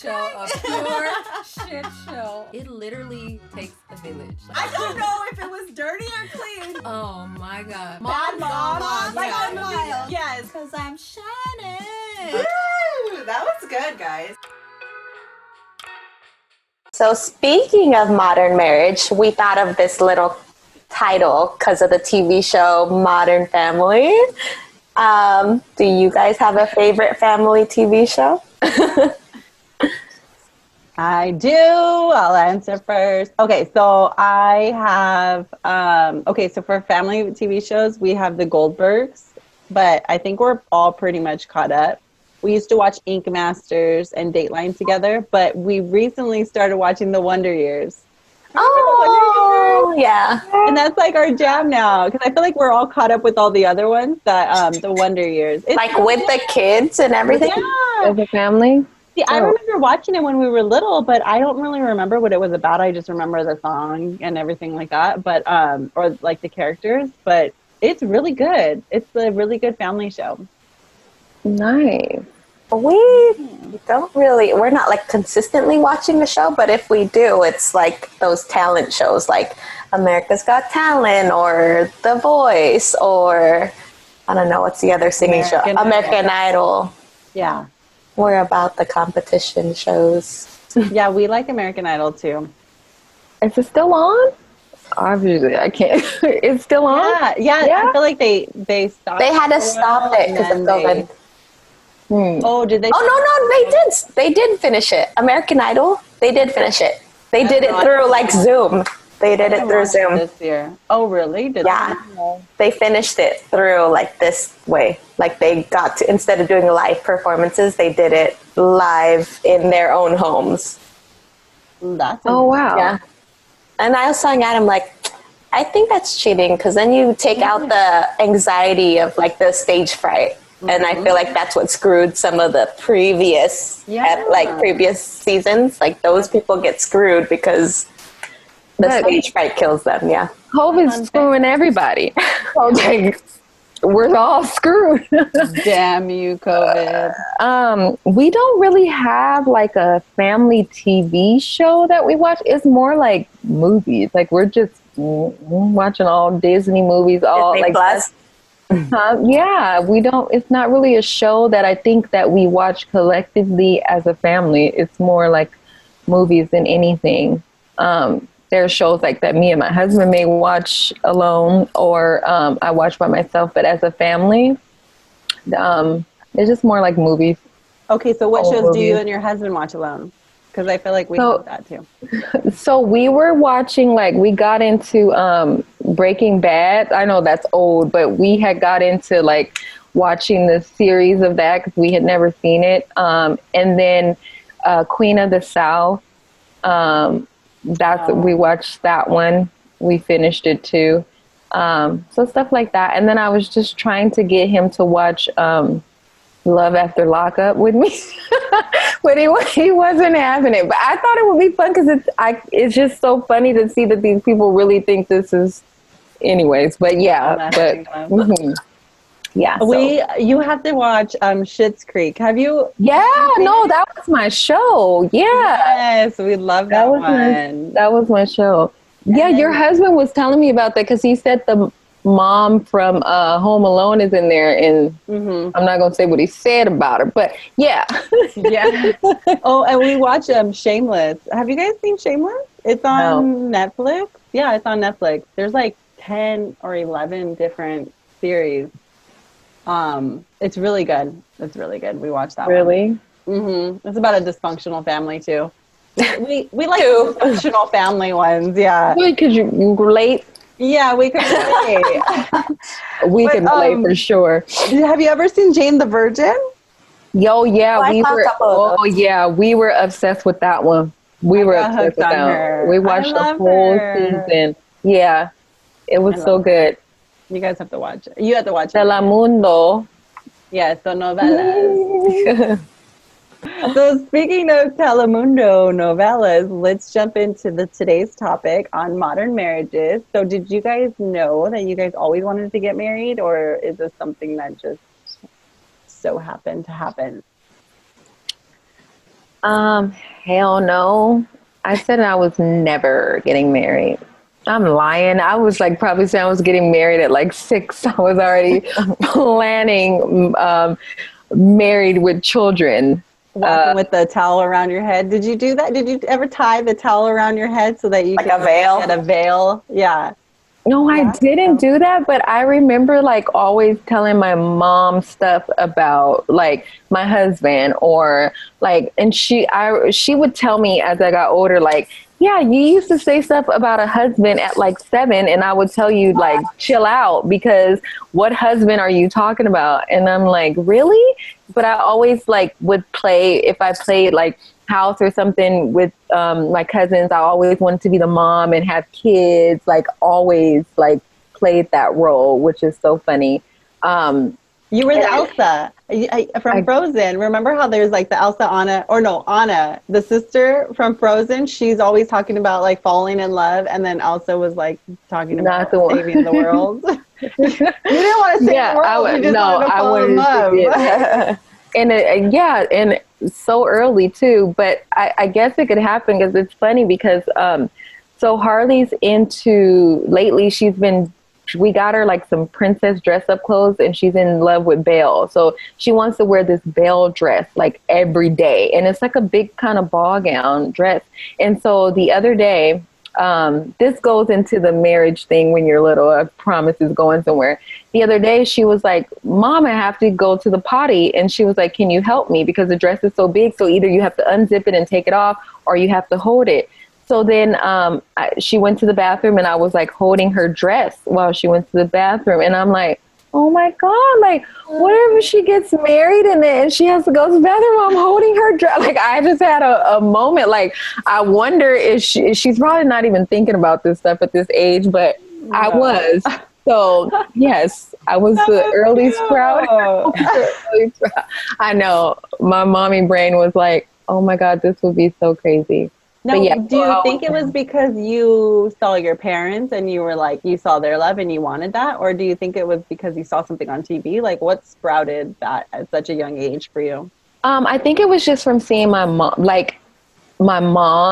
show, a pure shit show. It literally takes a village. I don't know if it was dirty or clean. Oh my god. Bad mom. Like Bad that mom. Yes. Because I'm shining. Woo! That was good, guys. So speaking of modern marriage, we thought of this little title because of the TV show Modern Family. Do you guys have a favorite family TV show? I do. I'll answer first. Okay, so I have, so for family TV shows, we have the Goldbergs, but I think we're all pretty much caught up. We used to watch Ink Masters and Dateline together, but we recently started watching The Wonder Years. Oh, yeah. And that's like our jam now, because I feel like we're all caught up with all the other ones, that The Wonder Years. It's like with the kids and everything? Yeah. As a family? See, I remember watching it when we were little, but I don't really remember what it was about. I just remember the song and everything like that, but or like the characters. But it's really good. It's a really good family show. Nice. We're not like consistently watching the show, but if we do, it's like those talent shows like America's Got Talent or The Voice or I don't know, what's the other singing show? American Idol. Yeah. We're about the competition shows. Yeah, we like American Idol too. Is it still on? Obviously, I can't. It's still on? Yeah. I feel like they stopped. They had to stop it because of COVID. Oh, did they? Oh, no, they did finish it. American Idol, they did finish it. They did it through like Zoom. They did it through Zoom this year. Oh, really? They finished it through like this way. Like they got to, instead of doing live performances, they did it live in their own homes. Oh, wow. Yeah. And I was telling Adam, like, I think that's cheating because then you take out the anxiety of like the stage fright. And I feel like that's what screwed some of the previous seasons. Like those people get screwed because the stage fright kills them. Yeah. COVID's screwing everybody. So like, we're all screwed. Damn you, COVID. We don't really have like a family TV show that we watch. It's more like movies. Like we're just watching all Disney movies, all Disney like Plus. Yeah, we don't. It's not really a show that I think that we watch collectively as a family. It's more like movies than anything. There are shows like that me and my husband may watch alone, or I watch by myself. But as a family, it's just more like movies. Okay, so what shows do you and your husband watch alone? Because I feel like we have that too. So we were watching, like, we got into Breaking Bad. I know that's old, but we had got into like watching the series of that because we had never seen it. And then Queen of the South. We watched that one. We finished it too. So stuff like that. And then I was just trying to get him to watch Love After Lockup with me, but he wasn't having it. But I thought it would be fun because it's just so funny to see that these people really think this is, anyways. But yeah, yeah. You have to watch Schitt's Creek. Have you? Yeah, no, that was my show. Yeah, yes, we love that one. That was my show. Yeah, your husband was telling me about that because he said the mom from Home Alone is in there, and I'm not gonna say what he said about her, but yeah. Oh, and we watch Shameless. Have you guys seen Shameless? It's on Netflix. Yeah, it's on Netflix. There's like 10 or 11 different series. It's really good. It's really good. We watched that one. It's about a dysfunctional family too. We like dysfunctional family ones. Yeah. Could you relate? Yeah, we could relate. We can relate for sure. Have you ever seen Jane the Virgin? Yo, yeah, we were obsessed with that one. We were obsessed with that one. We watched the whole season. Yeah, it was so good. You guys have to watch it. You have to watch it. Telemundo. Yeah, so novelas. So speaking of Telemundo novellas, let's jump into today's topic on modern marriages. So did you guys know that you guys always wanted to get married, or is this something that just so happened to happen? Hell no. I said I was never getting married. I'm lying. I was like probably saying I was getting married at like 6. I was already planning married with children. Walking with the towel around your head. Did you do that? Did you ever tie the towel around your head so that you Like could a veil? get a veil? Yeah. No, I didn't do that, but I remember like always telling my mom stuff about like my husband or like, and she would tell me as I got older, like, yeah, you used to say stuff about a husband at like 7, and I would tell you like, chill out, because what husband are you talking about? And I'm like, really? But I always like would play, if I played like house or something with my cousins, I always wanted to be the mom and have kids, like always like played that role, which is so funny. You were the Elsa from Frozen. Remember how there's like the Elsa, Anna, the sister from Frozen. She's always talking about like falling in love, and then Elsa was like talking about saving the world. You didn't want to save the world. You just wanted to fall in love. And so early too. But I guess it could happen because it's funny because so Harley's lately we got her like some princess dress up clothes, and she's in love with Belle. So she wants to wear this Belle dress like every day. And it's like a big kind of ball gown dress. And so the other day, this goes into the marriage thing when you're little, I promise is going somewhere. The other day she was like, Mom, I have to go to the potty. And she was like, can you help me? Because the dress is so big. So either you have to unzip it and take it off, or you have to hold it. So then she went to the bathroom, and I was like holding her dress while she went to the bathroom. And I'm like, oh my God, like what if she gets married and she has to go to the bathroom? I'm holding her dress. Like I just had a moment. Like I wonder if she's probably not even thinking about this stuff at this age, but no. I was. So yes, I was the early sprout. I know my mommy brain was like, oh my God, this would be so crazy. No, do you think it was because you saw your parents and you were like, you saw their love and you wanted that? Or do you think it was because you saw something on TV? Like what sprouted that at such a young age for you? I think it was just from seeing my mom,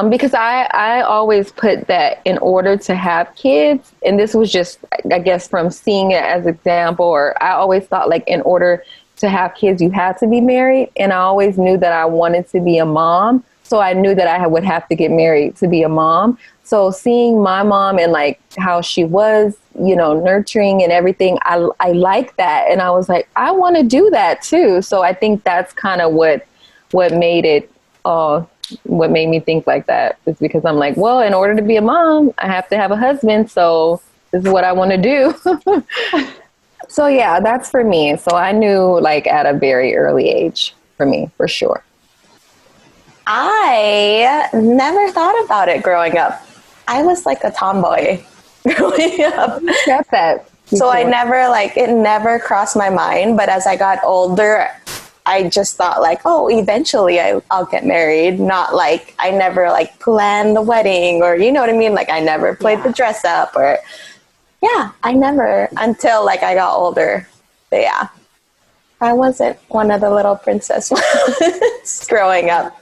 because I always put that in order to have kids. And this was just, I guess, from seeing it as example, or I always thought like in order to have kids, you had to be married. And I always knew that I wanted to be a mom. So I knew that I would have to get married to be a mom. So seeing my mom and like how she was, nurturing and everything, I like that. And I was like, I want to do that too. So I think that's kind of what made it, what made me think like that, is because I'm like, well, in order to be a mom, I have to have a husband. So this is what I want to do. So yeah, that's for me. So I knew like at a very early age for me, for sure. I never thought about it growing up. I was like a tomboy growing up. Got that. So I never it never crossed my mind. But as I got older, I just thought like, oh, eventually I'll get married. Not like I never like planned the wedding, or you know what I mean? Like I never played the dress up, or I never, until like I got older. But yeah, I wasn't one of the little princess growing up.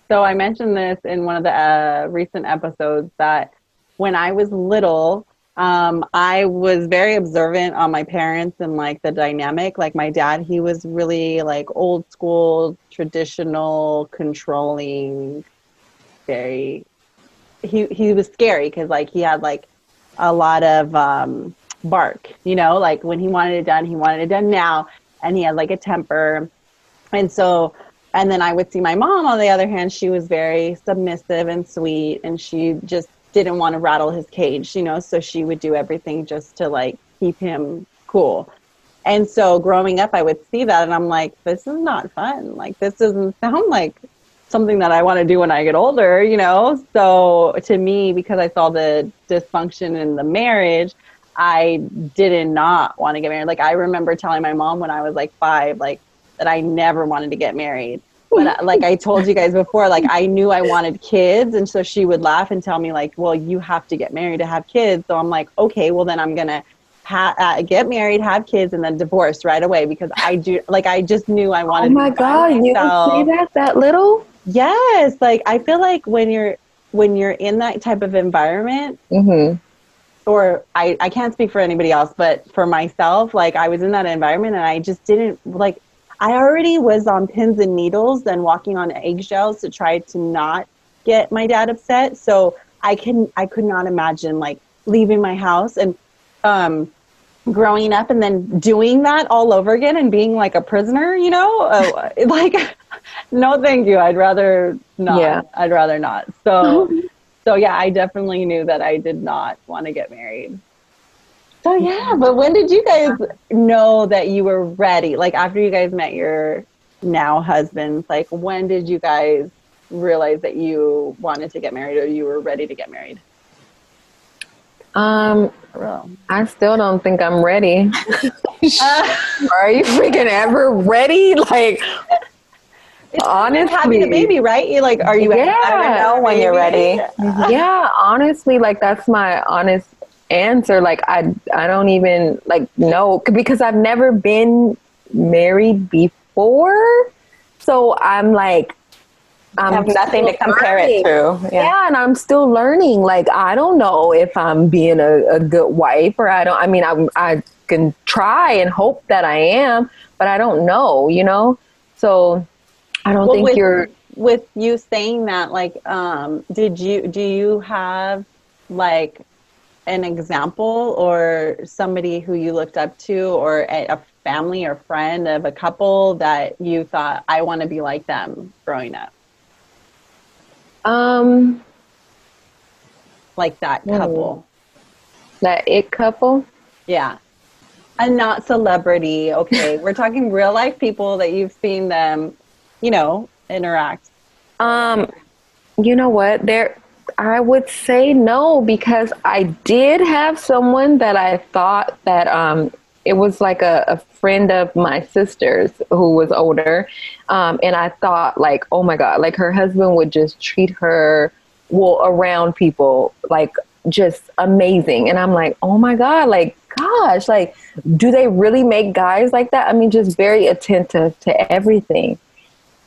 So I mentioned this in one of the recent episodes that when I was little, I was very observant on my parents and like the dynamic. Like my dad, he was really like old school, traditional, controlling, he was scary because like he had like a lot of bark, like when he wanted it done now, and he had like a temper. And then I would see my mom, on the other hand, she was very submissive and sweet, and she just didn't want to rattle his cage, so she would do everything just to like keep him cool. And so growing up, I would see that and I'm like, this is not fun. Like, this doesn't sound like something that I want to do when I get older, So to me, because I saw the dysfunction in the marriage, I did not want to get married. Like I remember telling my mom when I was like 5, like that I never wanted to get married. But like I told you guys before, like I knew I wanted kids. And so she would laugh and tell me like, well, you have to get married to have kids. So I'm like, okay, well then I'm going to get married, have kids, and then divorce right away, because I just knew I wanted to. Oh my God, you would say that little? Yes, like I feel like when you're in that type of environment, or I can't speak for anybody else, but for myself, like I was in that environment and I just didn't like, I already was on pins and needles and walking on eggshells to try to not get my dad upset. So I could not imagine like leaving my house and growing up and then doing that all over again and being like a prisoner, you know, like, no, thank you. I'd rather not. Yeah. I'd rather not. So, so yeah, I definitely knew that I did not want to get married. So yeah, but when did you guys know that you were ready? Like after you guys met your now husbands, like when did you guys realize that you wanted to get married or you were ready to get married? I still don't think I'm ready. Are you freaking ever ready? Like, honestly, having a baby, right? You like, are you? Yeah. I don't know when you're ready. Yeah, honestly, like that's my honest answer. Like I don't even like know, because I've never been married before, so I'm like, I have nothing to compare it to. Yeah, and I'm still learning. Like I don't know if I'm being a good wife, or I can try and hope that I am, but I don't know, you know. So I don't think you're. With you saying that, like, do you have like an example or somebody who you looked up to, or a family or friend of a couple that you thought, I want to be like them growing up? Like that couple. That it couple? Yeah. And not celebrity, okay. We're talking real life people that you've seen them, you know, interact. You know what? I would say no, because I did have someone that I thought that it was like a friend of my sister's who was older. And I thought like, oh my God, like her husband would just treat her around people like just amazing. And I'm like, oh my God, like, gosh, like, do they really make guys like that? I mean, just very attentive to everything.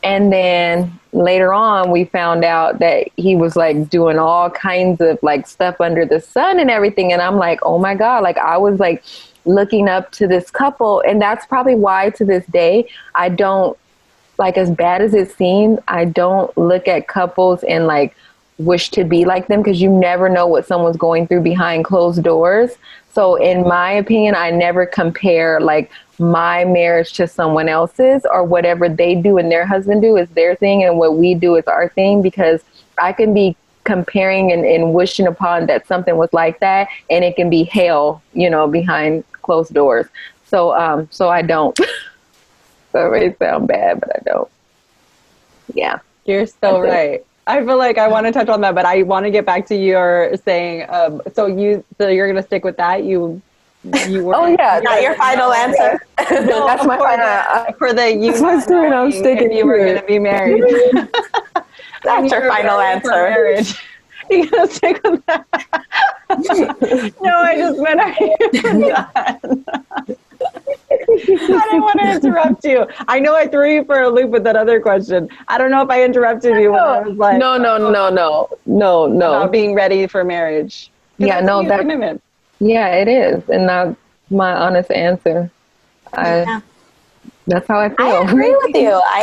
And then later on, we found out that he was like doing all kinds of like stuff under the sun and everything. And I'm like, oh my God, like I was like looking up to this couple. And that's probably why to this day, I don't, like, as bad as it seems, I don't look at couples and like wish to be like them, because you never know what someone's going through behind closed doors. So in my opinion, I never compare like my marriage to someone else's, or whatever they do and their husband do is their thing and what we do is our thing, because I can be comparing and wishing upon that something was like that, and it can be hell, you know, behind closed doors. So so I don't. So it may sound bad, but I don't. Yeah. You're so right. I feel like I want to touch on that, but I want to get back to your saying, so you're going to stick with that? You were. Oh yeah, Not your final answer. No, that's my final. For the you. That's my story. I'm sticking. You were going to be married. That's your final answer. You gonna stick with that? No, I just meant I done. I didn't want to interrupt you. I know I threw you for a loop with that other question. I don't know if I interrupted you when I was like, no. About being ready for marriage. Yeah, no, that's commitment. Yeah, it is, and that's my honest answer. That's how I feel. I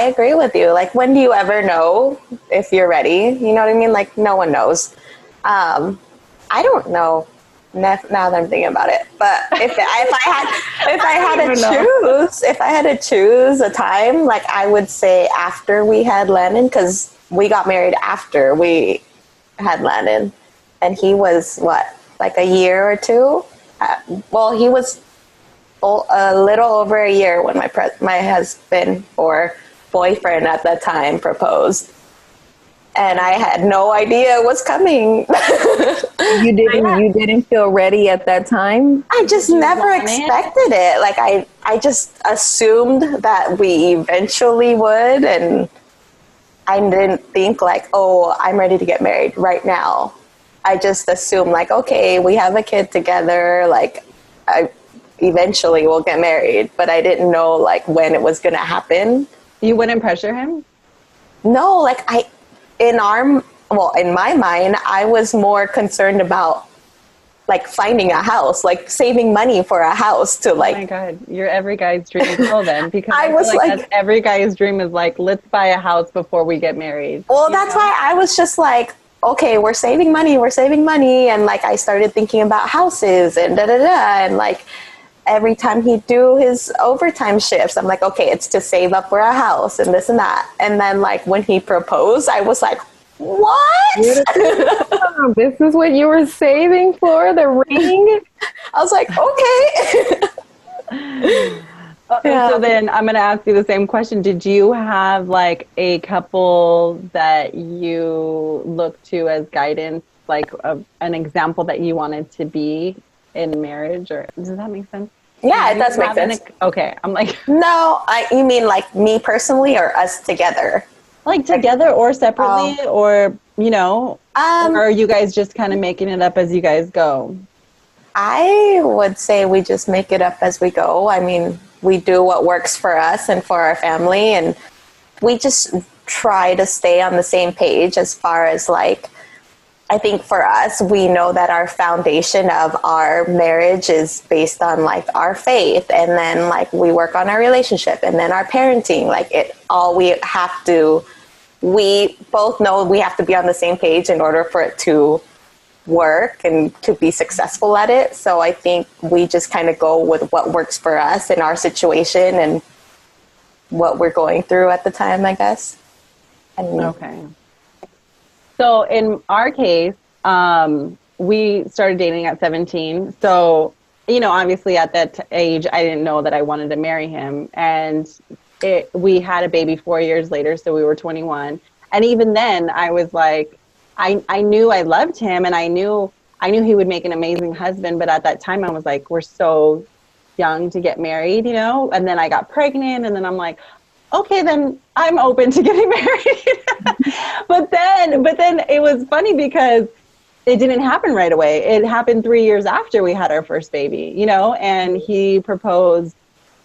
agree with you. Like, when do you ever know if you're ready? You know what I mean? Like, no one knows. I don't know now that I'm thinking about it. But if I had to choose a time, like, I would say after we had Landon, because we got married after we had Landon, and he was like a year or two. Well, he was a little over a year when my husband or boyfriend at that time proposed, and I had no idea it was coming. You didn't feel ready at that time? I just never expected it. Like I just assumed that we eventually would, and I didn't think like, oh, I'm ready to get married right now. I just assumed like, okay, we have a kid together, like eventually we'll get married, but I didn't know like when it was going to happen. You wouldn't pressure him? No, like in my mind, I was more concerned about like finding a house, like saving money for a house to like. Oh my God, you're every guy's dream girl then, because I I was feel like like- that's every guy's dream is like, let's buy a house before we get married. Well, that's why I was just like, okay, we're saving money. And like, I started thinking about houses and and like every time he'd do his overtime shifts, I'm like, okay, it's to save up for a house and this and that. And then like when he proposed, I was like, what? This is what you were saving for, the ring? I was like, okay. Yeah. So then I'm going to ask you the same question. Did you have like a couple that you look to as guidance, like an example that you wanted to be in marriage? Or does that make sense? Yeah, it does make sense. Okay. I'm like, No, you mean like me personally or us together? like together or separately, or, you know, or are you guys just kind of making it up as you guys go? I would say we just make it up as we go. I mean, we do what works for us and for our family, and we just try to stay on the same page as far as like, I think for us, we know that our foundation of our marriage is based on like our faith, and then like we work on our relationship, and then our parenting, like we both know we have to be on the same page in order for it to work and to be successful at it. So I think we just kind of go with what works for us in our situation and what we're going through at the time, I guess. Okay. So in our case, we started dating at 17. So, you know, obviously at that age, I didn't know that I wanted to marry him. And we had a baby 4 years later, so we were 21. And even then, I was like, I knew I loved him, and I knew he would make an amazing husband. But at that time, I was like, we're so young to get married, you know? And then I got pregnant, and then I'm like, okay, then I'm open to getting married. But then it was funny because it didn't happen right away. It happened 3 years after we had our first baby, you know, and he proposed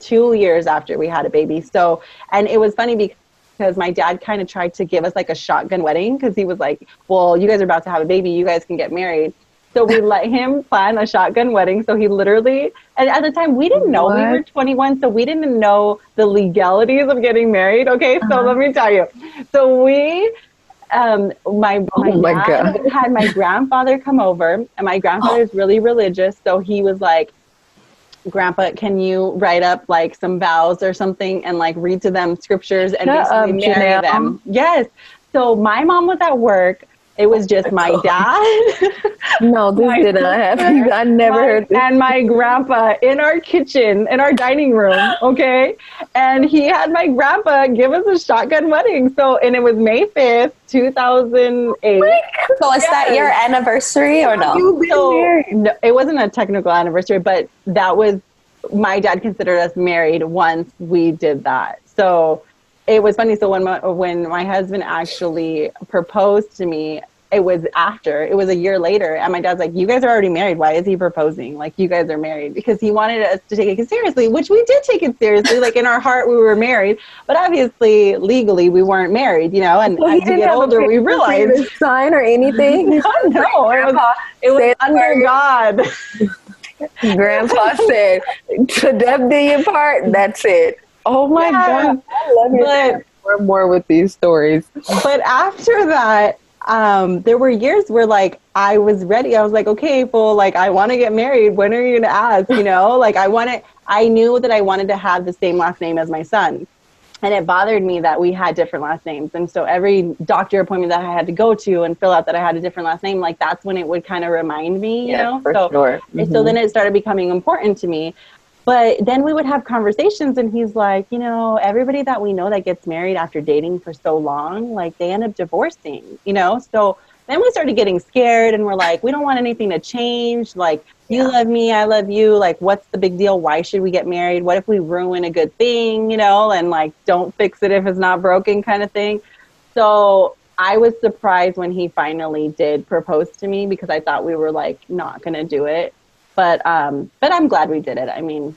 2 years after we had a baby. So, and it was funny because my dad kind of tried to give us like a shotgun wedding, because he was like, well, you guys are about to have a baby, you guys can get married. So we let him plan a shotgun wedding. So he literally, and at the time we didn't know, we were 21, so we didn't know the legalities of getting married. Okay, so let me tell you. So we, my dad had my grandfather come over, and my grandfather is really religious. So he was like, Grandpa, can you write up like some vows or something and like read to them scriptures and basically marry them? Yes. So my mom was at work. It was just my dad. No, this did not happen. I never heard this. And my grandpa in our kitchen, in our dining room, okay? And he had my grandpa give us a shotgun wedding. So, and it was May 5th, 2008. So is that your anniversary or no? No, it wasn't a technical anniversary, but that was, my dad considered us married once we did that. So it was funny. So when my husband actually proposed to me, it was a year later, and my dad's like, you guys are already married. Why is he proposing? Like, you guys are married. Because he wanted us to take it seriously, which we did take it seriously. Like, in our heart, we were married, but obviously, legally, we weren't married, you know, and as you get older, we realized. Sign or anything? No, it was under God. Grandpa said, to death do you part, that's it. Oh my God. I love it. More with these stories. But after that, there were years where like I was ready. I was like, okay, well, like I want to get married. When are you going to ask? You know, like I knew that I wanted to have the same last name as my son. And it bothered me that we had different last names. And so every doctor appointment that I had to go to and fill out that I had a different last name, like that's when it would kind of remind me, you know? For sure. Mm-hmm. So then it started becoming important to me. But then we would have conversations, and he's like, you know, everybody that we know that gets married after dating for so long, like they end up divorcing, you know? So then we started getting scared, and we're like, we don't want anything to change. Like, you love me, I love you. Like, what's the big deal? Why should we get married? What if we ruin a good thing, you know? And like, don't fix it if it's not broken kind of thing. So I was surprised when he finally did propose to me, because I thought we were like not going to do it. But I'm glad we did it. I mean,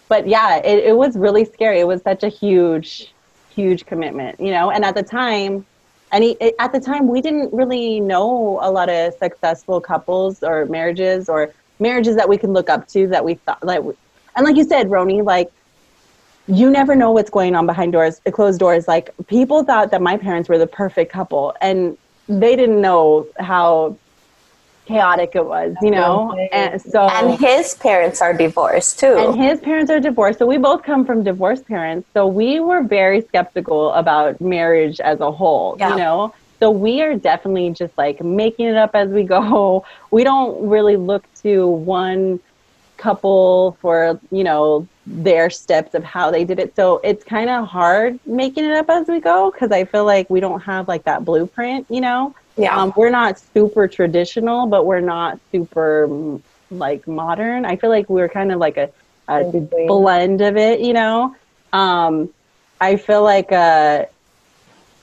but yeah, it was really scary. It was such a huge huge commitment, you know. And at the time, at the time, we didn't really know a lot of successful couples or marriages that we could look up to, that we thought like, and like you said, Roni, like, you never know what's going on behind closed doors. Like, people thought that my parents were the perfect couple, and they didn't know how chaotic it was, you know. And his parents are divorced too. And his parents are divorced. So we both come from divorced parents. So we were very skeptical about marriage as a whole, you know. So we are definitely just like making it up as we go. We don't really look to one couple for, you know, their steps of how they did it. So it's kind of hard making it up as we go, because I feel like we don't have like that blueprint, you know. We're not super traditional, but we're not super like modern. I feel like we're kind of like a blend of it, you know. I feel like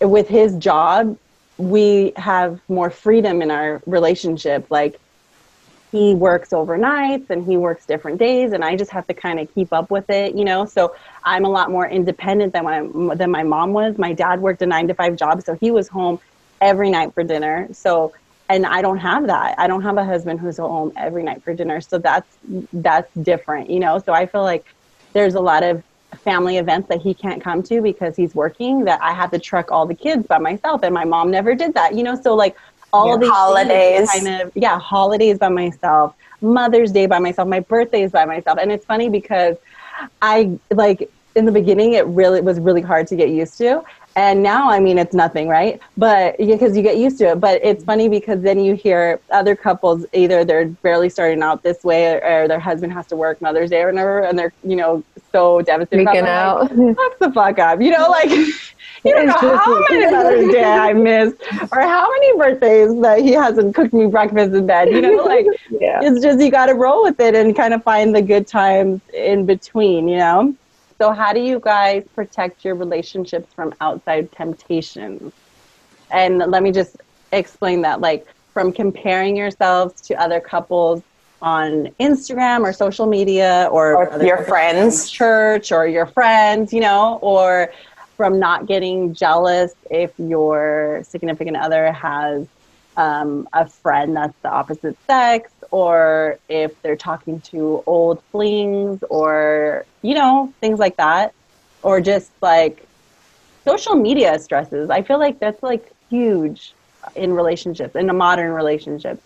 with his job, we have more freedom in our relationship. Like, he works overnights and he works different days, and I just have to kind of keep up with it, you know. So I'm a lot more independent than my mom was. My dad worked a 9-to-5 job, so he was home every night for dinner. So, and I don't have that. I don't have a husband who's home every night for dinner. So that's different, you know. So I feel like there's a lot of family events that he can't come to because he's working, that I have to truck all the kids by myself, and my mom never did that, you know. So like, all of these holidays, holidays by myself, Mother's Day by myself, my birthdays by myself. And it's funny because I, like, in the beginning, it was really hard to get used to. And now, I mean, it's nothing, right? But because you get used to it. But it's funny because then you hear other couples, either they're barely starting out this way, or their husband has to work Mother's Day or whatever, and they're, you know, so devastated. Freaking out. Like, fuck the fuck up. You know, like, you don't know how many Mother's Day I missed, or how many birthdays that he hasn't cooked me breakfast in bed. You know, like, it's just, you got to roll with it and kind of find the good times in between, you know? So how do you guys protect your relationships from outside temptations? And let me just explain that, like, from comparing yourselves to other couples on Instagram or social media, or your friends, church, or your friends, you know, or from not getting jealous if your significant other has a friend that's the opposite sex, or if they're talking to old flings, or, you know, things like that, or just like social media stresses. I feel like that's like huge in relationships, in a modern relationship.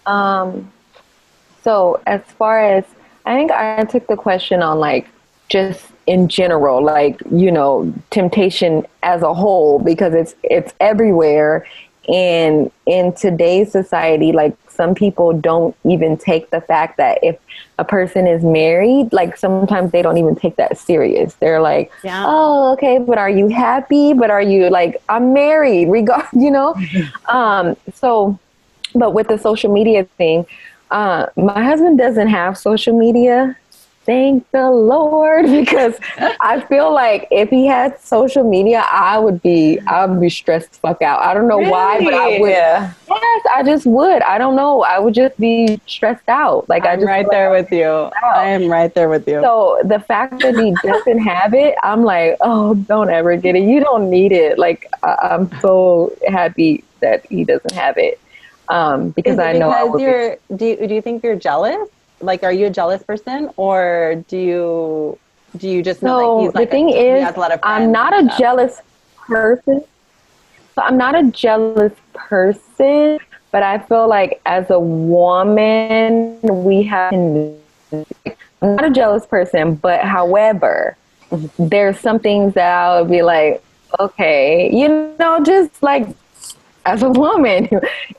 So as far as, I think I took the question on like just in general, like, you know, temptation as a whole, because it's everywhere. And in today's society, like, some people don't even take the fact that if a person is married, like, sometimes they don't even take that serious. They're like, oh, okay, but are you happy? But are you like, I'm married, you know? So, but with the social media thing, my husband doesn't have social media. Thank the Lord, because I feel like if he had social media, I would be stressed the fuck out. I don't know why, but I would. Yes, I just would. I don't know. I would just be stressed out. Like, I'm right there with you. I am right there with you. So the fact that he doesn't have it, I'm like, oh, don't ever get it. You don't need it. Like, I'm so happy that he doesn't have it. Because I know I would do you think you're jealous? Like, are you a jealous person, or do you just know that he's like, the thing is, he has a lot of friends? I'm not a jealous person. So I'm not a jealous person, but I feel like as a woman, I'm not a jealous person, but however, there's some things that I would be like, okay, you know, just like, as a woman.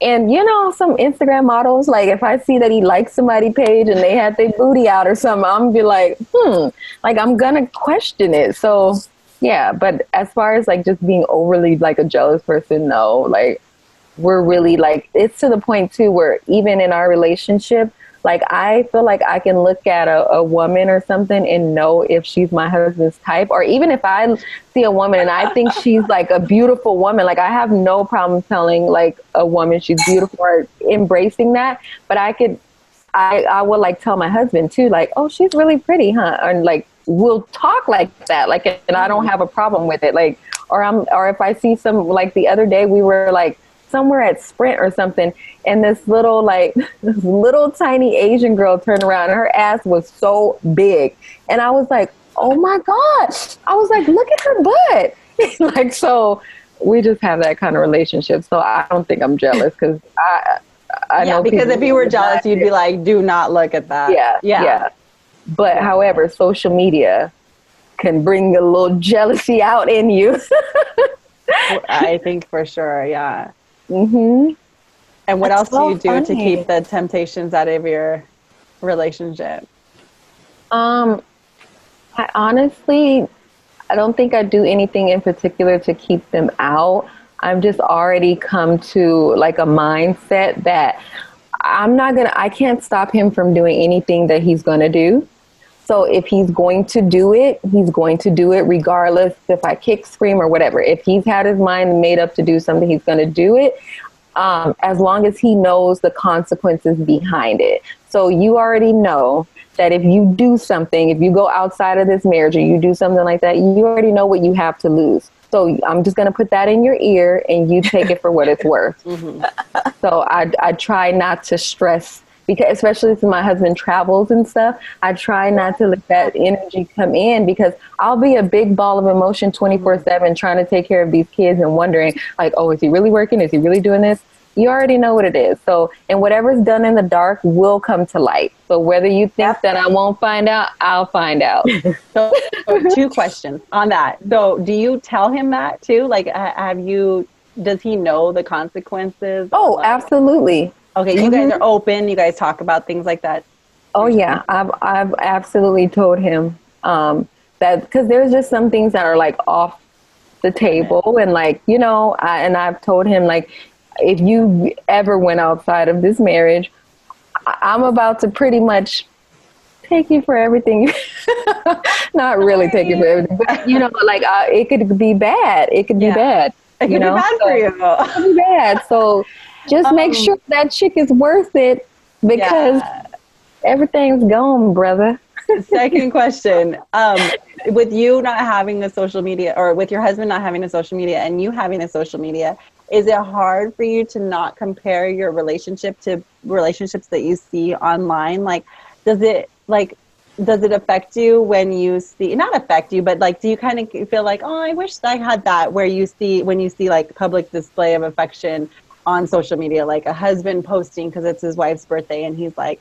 And, you know, some Instagram models, like, if I see that he likes somebody's page and they had their booty out or something, I'm gonna be like, like, I'm gonna question it. So yeah, but as far as like just being overly like a jealous person, no, like, we're really like, it's to the point too where even in our relationship, like, I feel like I can look at a woman or something and know if she's my husband's type, or even if I see a woman and I think she's like a beautiful woman, like, I have no problem telling like a woman she's beautiful or embracing that. But I would like tell my husband too, like, oh, she's really pretty, huh? And like, will talk like that. Like, and I don't have a problem with it. Like, or if I see some, like the other day we were like somewhere at Sprint or something, and this little this little tiny Asian girl turned around and her ass was so big. And I was like, oh my God. I was like, look at her butt. Like, so we just have that kind of relationship. So I don't think I'm jealous because I know because if you were jealous, you'd be like, do not look at that. Yeah. But however, social media can bring a little jealousy out in you. I think for sure. Yeah. Mm-hmm. And what else so do you do to funny. keep the temptations out of your relationship? I honestly, I don't think I do anything in particular to keep them out. I've just already come to like a mindset that I can't stop him from doing anything that he's going to do. So if he's going to do it, he's going to do it regardless if I kick, scream, or whatever. If he's had his mind made up to do something, he's going to do it. As long as he knows the consequences behind it. So you already know that if you do something, if you go outside of this marriage or you do something like that, you already know what you have to lose. So I'm just going to put that in your ear and you take it for what it's worth. Mm-hmm. So I try not to stress, because especially since my husband travels and stuff, I try not to let that energy come in, because I'll be a big ball of emotion 24/7 trying to take care of these kids and wondering like, oh, is he really working? Is he really doing this? You already know what it is. So, and whatever's done in the dark will come to light. So whether you think that I won't find out, I'll find out. So 2 questions on that. So do you tell him that too? Like, does he know the consequences? Oh, absolutely. Okay. You guys are open. You guys talk about things like that. Oh yeah. I've absolutely told him, that, because there's just some things that are like off the table, and like, you know, I've told him like, if you ever went outside of this marriage, I'm about to pretty much take you for everything. Not really take you for everything, but you know, like it could be bad. It could be bad. It could be bad for you. It could be bad. So just make sure that chick is worth it, because everything's gone, brother. Second question. With you not having a social media, or with your husband not having a social media and you having a social media, is it hard for you to not compare your relationship to relationships that you see online? Like, does it affect you when you see, not affect you, but like, do you kind of feel like, oh, I wish I had that, when you see like public display of affection on social media, like a husband posting because it's his wife's birthday and he's like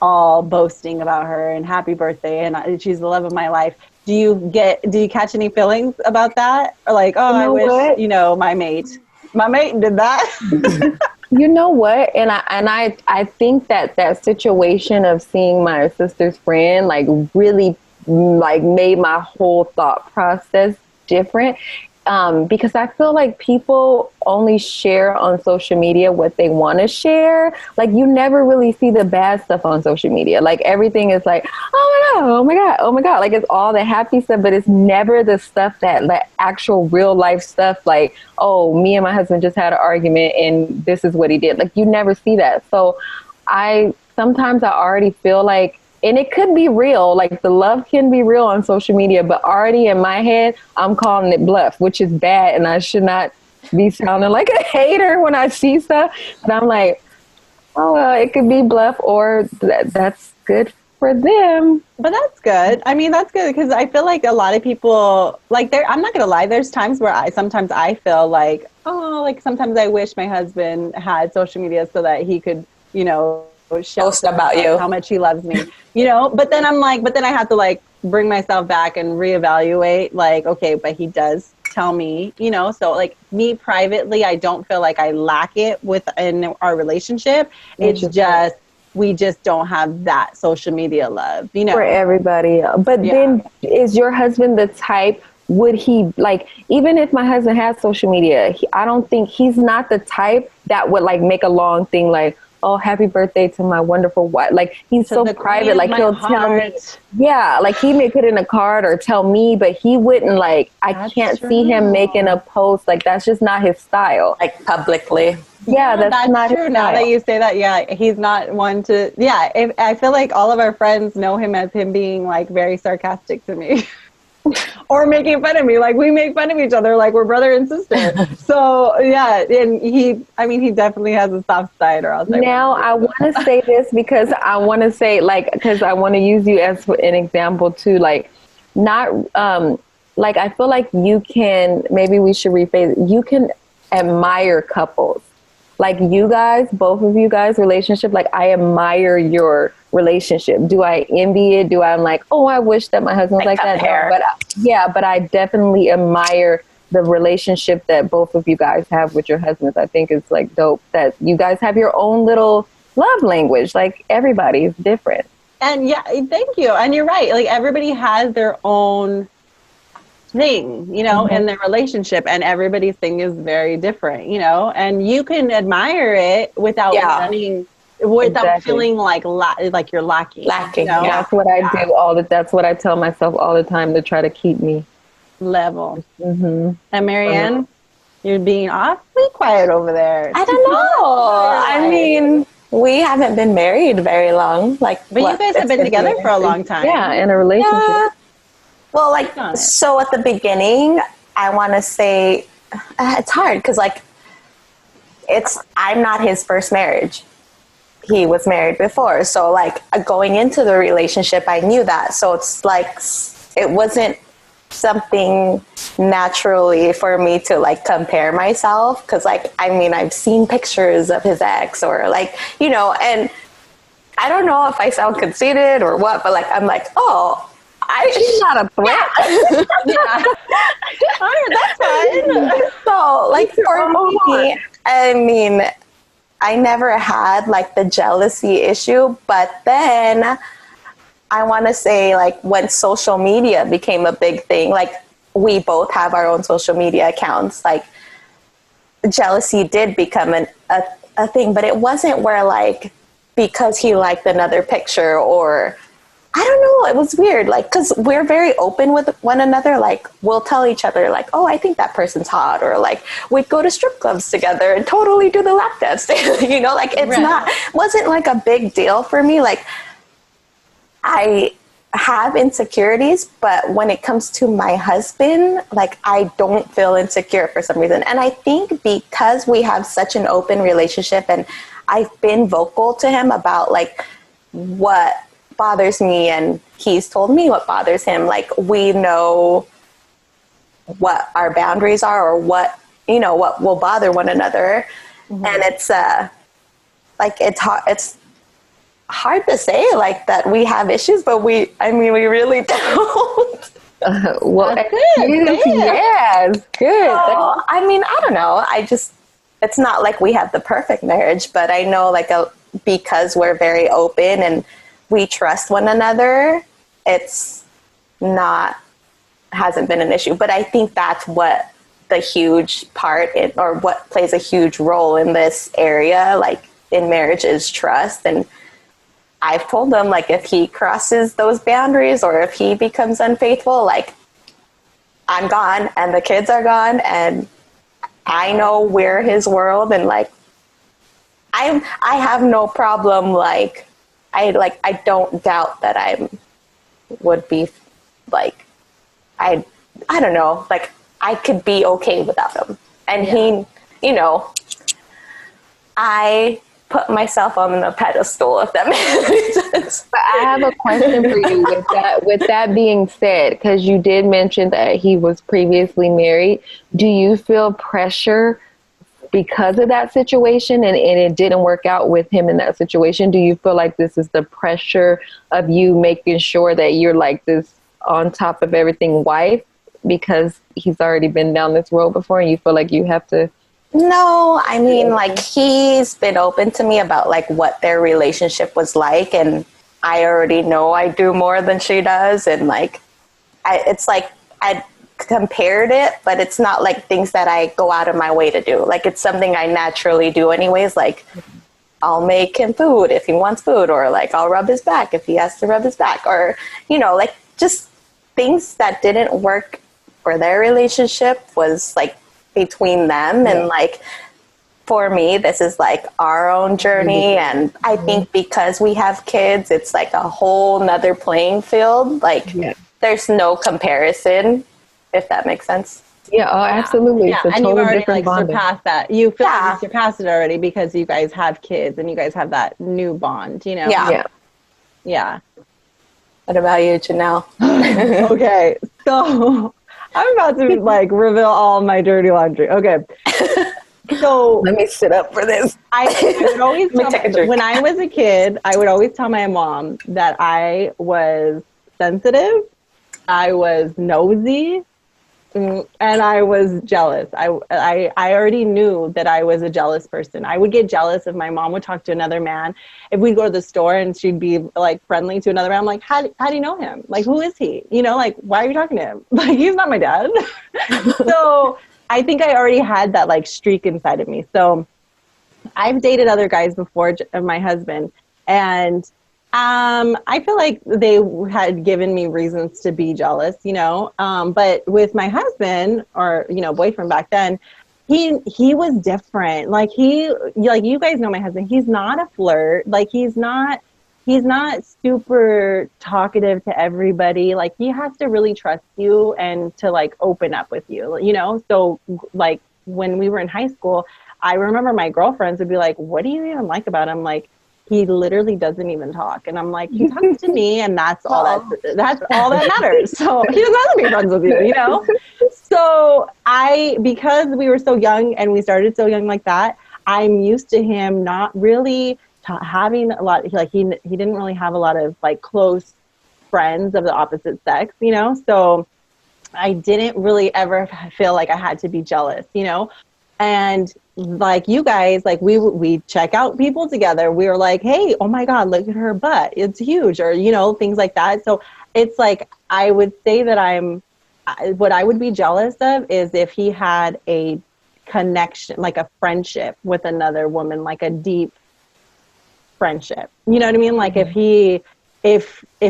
all boasting about her and happy birthday and she's the love of my life. Do you catch any feelings about that? Or like, oh, I wish, you know, my mate did that. You know what? And I think that situation of seeing my sister's friend like really like made my whole thought process different. Because I feel like people only share on social media what they want to share. Like, you never really see the bad stuff on social media. Like, everything is like, oh my God, oh my God, oh my God. Like, it's all the happy stuff, but it's never the stuff that, like, actual real life stuff. Like, oh, me and my husband just had an argument and this is what he did. Like, you never see that. So sometimes I already feel like, and it could be real, like the love can be real on social media, but already in my head, I'm calling it bluff, which is bad. And I should not be sounding like a hater when I see stuff. But I'm like, oh, well, it could be bluff, or that's good for them. But that's good. I mean, that's good, because I feel like a lot of people, like, I'm not going to lie, there's times where sometimes I feel like, oh, like sometimes I wish my husband had social media so that he could, you know, post about you, how much he loves me, you know. But then I'm like, I have to like bring myself back and reevaluate, like, okay, but he does tell me, you know. So like, me privately, I don't feel like I lack it within our relationship. It's just, we just don't have that social media love, you know, for everybody. But then, is your husband the type, would he, like, even if my husband has social media, I don't think he's not the type that would like make a long thing like, oh, happy birthday to my wonderful wife. Like, he's To so the private. queen Like, of he'll my tell me, heart. yeah, like he may put in a card or tell me, but he wouldn't, like, I That's can't see him true. making a post. Like, that's just not his style. Like publicly. Yeah, that's not true. his Now style. that you say that, yeah, he's not one to. Yeah, I feel like all of our friends know him as him being like very sarcastic to me, or making fun of me. Like we make fun of each other, like we're brother and sister. So yeah, and he definitely has a soft side, or else. Now I want to say this because I want to say because I want to use you as an example too. Like, not like I feel like you can. Maybe we should rephrase it. You can admire couples. Like you guys, both of you guys' relationship, like I admire your relationship. Do I envy it? I'm like, oh, I wish that my husband was like that. No, but I definitely admire the relationship that both of you guys have with your husbands. I think it's like dope that you guys have your own little love language. Like everybody is different. And yeah, thank you. And you're right. Like everybody has their own thing, in their relationship, and everybody's thing is very different, and you can admire it without feeling like you're lacking. That's what I do that's what I tell myself all the time to try to keep me level. Mm-hmm. And Marianne, you're being awfully quiet over there. I don't know. I mean, we haven't been married very long. But you guys have been together for a long time. Yeah, in a relationship. Yeah. Well, so at the beginning, I want to say it's hard because I'm not his first marriage. He was married before. So going into the relationship, I knew that. So it's it wasn't something naturally for me to compare myself. Cause I've seen pictures of his ex or and I don't know if I sound conceited or what, but I'm oh, she's not a threat. Yeah. All right, that's fine. So, for me, I mean, I never had the jealousy issue, but then I want to say when social media became a big thing, we both have our own social media accounts, jealousy did become a thing, but it wasn't where because he liked another picture or I don't know. It was weird. Cause we're very open with one another. We'll tell each other oh, I think that person's hot. Or we'd go to strip clubs together and totally do the lap dance. It's wasn't a big deal for me. I have insecurities, but when it comes to my husband, I don't feel insecure for some reason. And I think because we have such an open relationship and I've been vocal to him about what bothers me and he's told me what bothers him, we know what our boundaries are or what what will bother one another. And it's it's hard to say that we have issues, but we really don't. Well, that's good. Yes, good. So, I don't know, it's not we have the perfect marriage, but I know because we're very open and we trust one another, it's hasn't been an issue. But I think that's what the huge part or what plays a huge role in this area, in marriage, is trust. And I've told him, if he crosses those boundaries or if he becomes unfaithful, I'm gone and the kids are gone and I know we're his world. And I have no problem, I don't doubt that I would be I don't know, I could be okay without him. And he, I put myself on a pedestal, if that makes sense. But I have a question for you with that being said, because you did mention that he was previously married. Do you feel pressure because of that situation and it didn't work out with him in that situation? Do you feel like this is the pressure of you making sure that you're this on top of everything wife because he's already been down this road before and you feel like you have to? No, he's been open to me about what their relationship was like, and I already know I do more than she does, and I compared it, but it's not things that I go out of my way to do. It's something I naturally do anyways. I'll make him food if he wants food, or like I'll rub his back if he has to rub his back, or, you know, like just things that didn't work for their relationship was like between them. And like, for me, this is like our own journey. And I think because we have kids, it's like a whole nother playing field. Like there's no comparison, if that makes sense. Yeah, oh, absolutely. Yeah, It's a and you've totally already different like bonding. surpassed that. You feel like you surpassed it already because you guys have kids and you guys have that new bond, you know? Yeah. Yeah. What about you, Janelle? Okay, so I'm about to like reveal all my dirty laundry. Okay. So Let me sit up for this. I would always when I was a kid, I would always tell my mom that I was sensitive, I was nosy, and I was jealous. I already knew that I was a jealous person. I would get jealous if my mom would talk to another man. If we'd go to the store and she'd be like friendly to another man, I'm like, how do you know him? Like, who is he? You know, like, why are you talking to him? Like, he's not my dad. So I think I already had that like streak inside of me. So I've dated other guys before my husband, and I feel like they had given me reasons to be jealous, you know. But with my husband, or, you know, boyfriend back then, he was different. Like you guys know my husband. He's not a flirt. Like he's not super talkative to everybody. Like he has to really trust you and to like open up with you, you know. So like when we were in high school, I remember my girlfriends would be like, "What do you even like about him?" Like, he literally doesn't even talk. And I'm like, he talks to me, and that's all that's all that matters. So he doesn't have to be friends with you, you know? So because we were so young and we started so young like that, I'm used to him not really having a lot, like he didn't really have a lot of like close friends of the opposite sex, you know? So I didn't really ever feel like I had to be jealous, you know? And like you guys, like we check out people together. We were like, hey, oh my God, look at her butt. It's huge, or, you know, things like that. So it's like, I would say that what I would be jealous of is if he had a connection, like a friendship with another woman, like a deep friendship. You know what I mean? Like if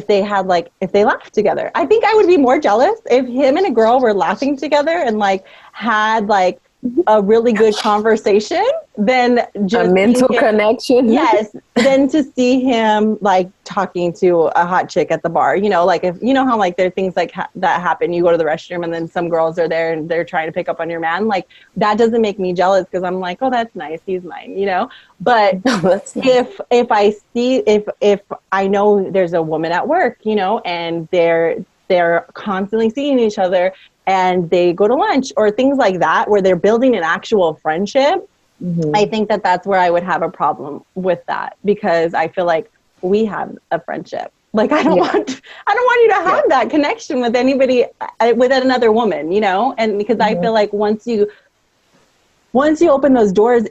they had like, if they laughed together, I think I would be more jealous if him and a girl were laughing together and like had like a really good conversation than just a mental connection. Yes, than to see him like talking to a hot chick at the bar. You know, like if you know how like there are things like that happen. You go to the restroom and then some girls are there and they're trying to pick up on your man. Like that doesn't make me jealous because I'm like, oh, that's nice, he's mine. You know, but if I know there's a woman at work, you know, and they're constantly seeing each other, and they go to lunch or things like that, where they're building an actual friendship, I think that that's where I would have a problem with that, because I feel like we have a friendship. Like I don't want you to have that connection with anybody, with another woman, you know? And because I feel like once you open those doors,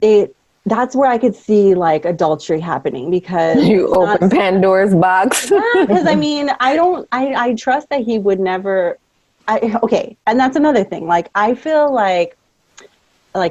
that's where I could see like adultery happening, because you open Pandora's box. Because I mean, I trust that he would never. Okay, and that's another thing. Like, I feel like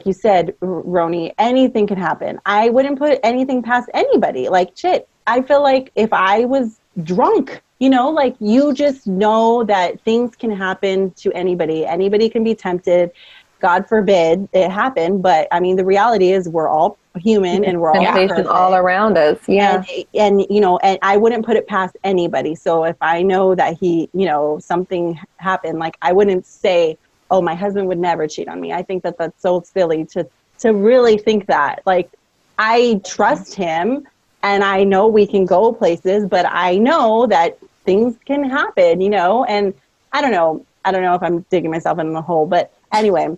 you said, Roni, anything can happen. I wouldn't put anything past anybody. Like, shit, I feel like if I was drunk, you know, like, you just know that things can happen to anybody. Anybody can be tempted. God forbid it happen. But, I mean, the reality is we're all human and we're all temptation all around us. Yeah. And you know, and I wouldn't put it past anybody. So if I know that he, you know, something happened, like I wouldn't say, oh, my husband would never cheat on me. I think that that's so silly to really think that. Like, I trust him and I know we can go places, but I know that things can happen, you know, and I don't know if I'm digging myself in the hole, but anyway,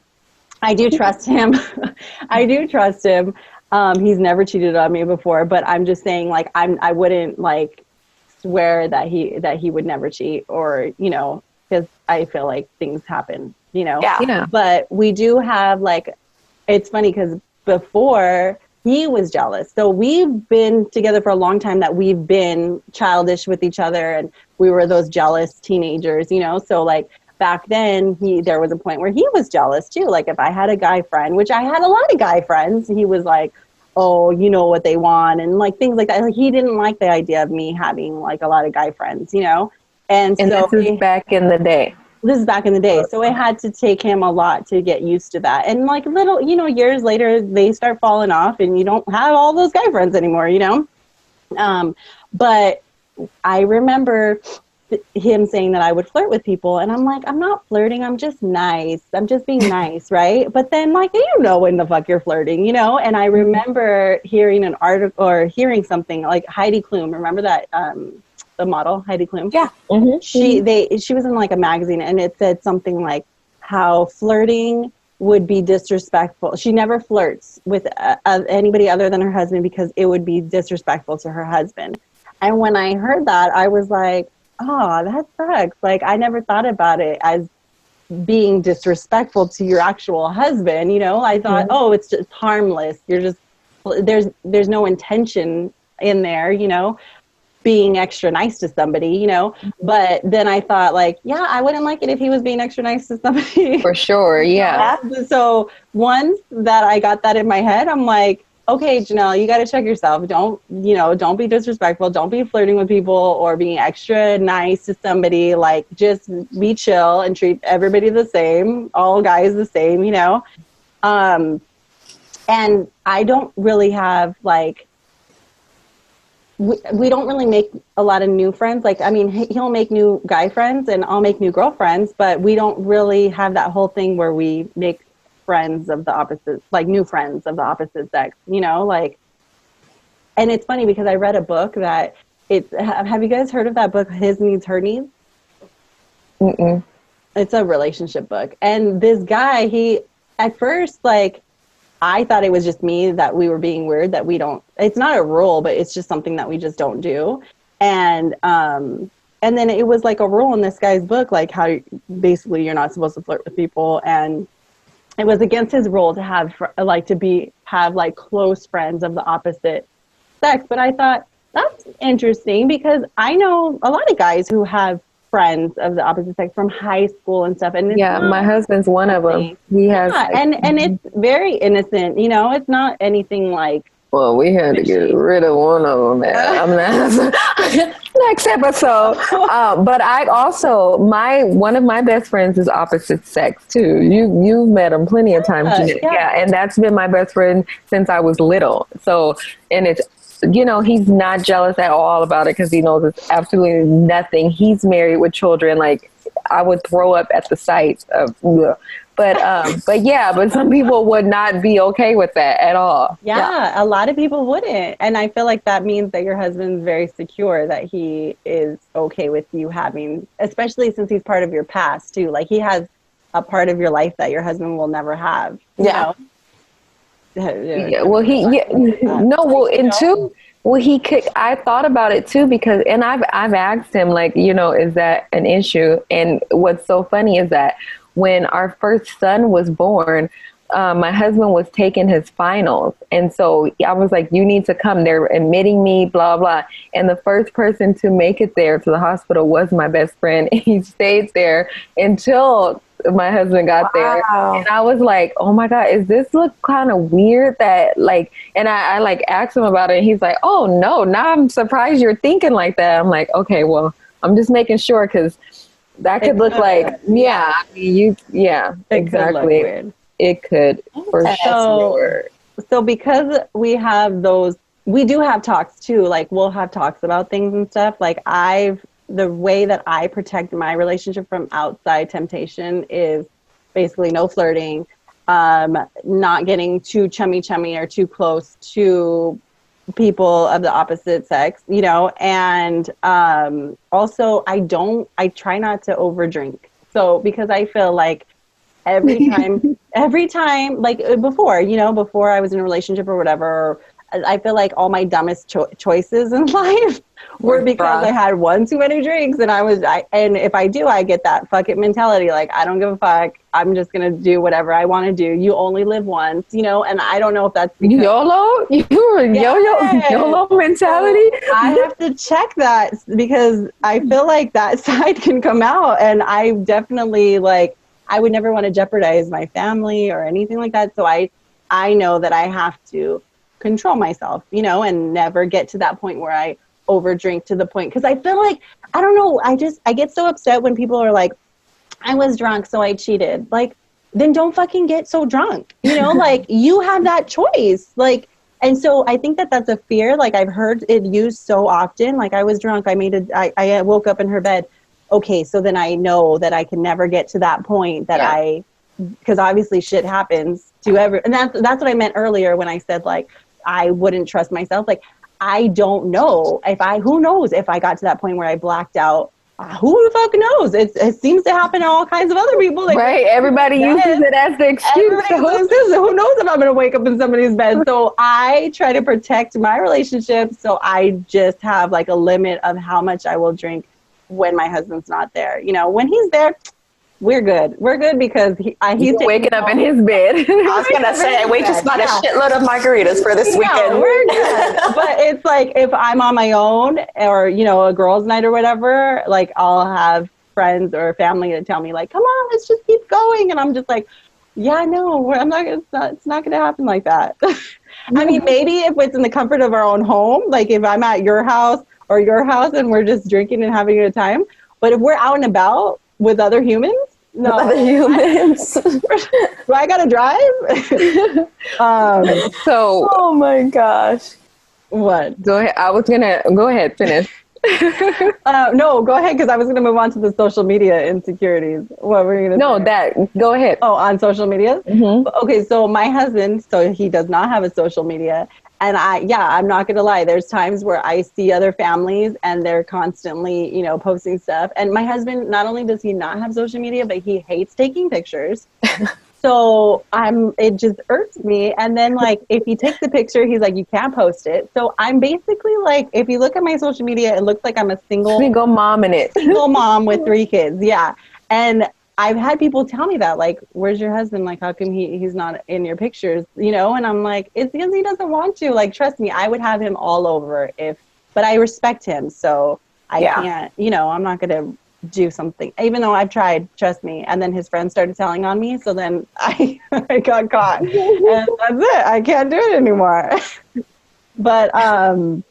I do trust him. I do trust him. He's never cheated on me before, but I'm just saying, like, I wouldn't like swear that he would never cheat, or, you know, because I feel like things happen, you know. Yeah. But we do have, like, it's funny because before he was jealous. So we've been together for a long time, that we've been childish with each other, and we were those jealous teenagers, you know. So like back then, there was a point where he was jealous too. Like if I had a guy friend, which I had a lot of guy friends, he was like, oh, you know what they want, and like things like that. Like he didn't like the idea of me having like a lot of guy friends, you know. And so this is back in the day. This is back in the day. So it had to take him a lot to get used to that. And like little, you know, years later, they start falling off and you don't have all those guy friends anymore, you know? But I remember him saying that I would flirt with people. And I'm like, I'm not flirting. I'm just nice. I'm just being nice, right? But then like, you know when the fuck you're flirting, you know? And I remember hearing an article or hearing something like Heidi Klum. Remember that? The model Heidi Klum. Yeah. She was in like a magazine and it said something like how flirting would be disrespectful. She never flirts with anybody other than her husband because it would be disrespectful to her husband. And when I heard that, I was like, oh, that sucks. Like I never thought about it as being disrespectful to your actual husband. You know, I thought, oh, it's just harmless. You're just, there's no intention in there, you know, being extra nice to somebody, you know. But then I thought like, yeah, I wouldn't like it if he was being extra nice to somebody. For sure, yeah. So once that I got that in my head, I'm like, okay, Janelle, you got to check yourself. Don't be disrespectful. Don't be flirting with people or being extra nice to somebody. Like just be chill and treat everybody the same, all guys the same, you know. And I don't really have like, we don't really make a lot of new friends. Like, I mean, he'll make new guy friends and I'll make new girlfriends, but we don't really have that whole thing where we make friends of the opposite, like new friends of the opposite sex, you know, like, and it's funny because I read a book that have you guys heard of that book, His Needs, Her Needs? Mm-mm. It's a relationship book. And this guy, he, at first, like, I thought it was just me that we were being weird, that we don't, it's not a rule, but it's just something that we just don't do. And then it was like a rule in this guy's book, like how basically you're not supposed to flirt with people. And it was against his rule to have close friends of the opposite sex. But I thought that's interesting because I know a lot of guys who have friends of the opposite sex from high school and stuff. And yeah, my husband's one of them. He has, and it's very innocent. You know, it's not anything like. Well, we had to get rid of one of them. Next episode. But I also, one of my best friends is opposite sex too. You've met him plenty of times, Jeanette. Yeah, and that's been my best friend since I was little. So, and it's, you know, he's not jealous at all about it because he knows it's absolutely nothing. He's married with children. Like I would throw up at the sight of. But some people would not be okay with that at all. Yeah, a lot of people wouldn't. And I feel like that means that your husband's very secure, that he is okay with you having, especially since he's part of your past too. Like he has a part of your life that your husband will never have. You know? Yeah. Well, he could. I thought about it too because, and I've asked him, like, you know, is that an issue? And what's so funny is that when our first son was born, my husband was taking his finals. And so I was like, you need to come. They're admitting me, blah, blah. And the first person to make it there to the hospital was my best friend. He stayed there until my husband got there. And I was like, oh my God, is this look kind of weird that like, and I like asked him about it. And he's like, oh no, now I'm surprised you're thinking like that. I'm like, okay, well, I'm just making sure because that could look like, exactly. It could, for sure. So because we have those, we do have talks too. Like we'll have talks about things and stuff. Like the way that I protect my relationship from outside temptation is basically no flirting, not getting too chummy or too close to people of the opposite sex, you know, and also I try not to overdrink. So because I feel like every time, like before I was in a relationship or whatever, I feel like all my dumbest choices in life were because I had one too many drinks, and and if I do, I get that fuck it mentality. Like, I don't give a fuck. I'm just going to do whatever I want to do. You only live once, you know, and I don't know if that's because YOLO? YOLO mentality? I have to check that because I feel like that side can come out, and I definitely I would never want to jeopardize my family or anything like that. So I know that I have to control myself, you know, and never get to that point where I overdrink to the point. Because I feel like, I don't know, I get so upset when people are like, I was drunk, so I cheated. Like, then don't fucking get so drunk, you know, like you have that choice. Like, and so I think that that's a fear. Like I've heard it used so often. Like I was drunk. I woke up in her bed. Okay. So then I know that I can never get to that point that because obviously shit happens to and that's what I meant earlier when I said like, I wouldn't trust myself. Like, I don't know who knows if I got to that point where I blacked out. Who the fuck knows? It seems to happen to all kinds of other people. Like, right. Everybody uses it as the excuse. Who knows if I'm going to wake up in somebody's bed? So I try to protect my relationship. So I just have like a limit of how much I will drink when my husband's not there. You know, when he's there, we're good. We're good because he's waking up in his bed. I was going to say, we just bought a shitload of margaritas for this weekend. We're good. But it's like if I'm on my own or, you know, a girls' night or whatever, like I'll have friends or family to tell me like, come on, let's just keep going. And I'm just like, yeah, no, it's not going to happen like that. I mean, maybe if it's in the comfort of our own home, like if I'm at your house or your house and we're just drinking and having a good time. But if we're out and about with other humans, no. With other humans. Do I gotta drive? Oh my gosh. What? Go ahead. Go ahead, finish. No, go ahead, because I was gonna move on to the social media insecurities. What were you gonna say? Go ahead. Oh, on social media? Mm-hmm. Okay, so my husband, so he does not have a social media. And I'm not going to lie. There's times where I see other families and they're constantly, you know, posting stuff. And my husband, not only does he not have social media, but he hates taking pictures. So it just irks me. And then like, if he takes a picture, he's like, you can't post it. So I'm basically like, if you look at my social media, it looks like I'm a single mom in it. Single mom with 3 kids. Yeah. And I've had people tell me that, like, where's your husband? Like, how come he's not in your pictures, you know? And I'm like, it's because he doesn't want to. Like, trust me, I would have him all over but I respect him. So I can't, you know, I'm not going to do something, even though I've tried, trust me. And then his friends started telling on me. So then I got caught and that's it. I can't do it anymore. But you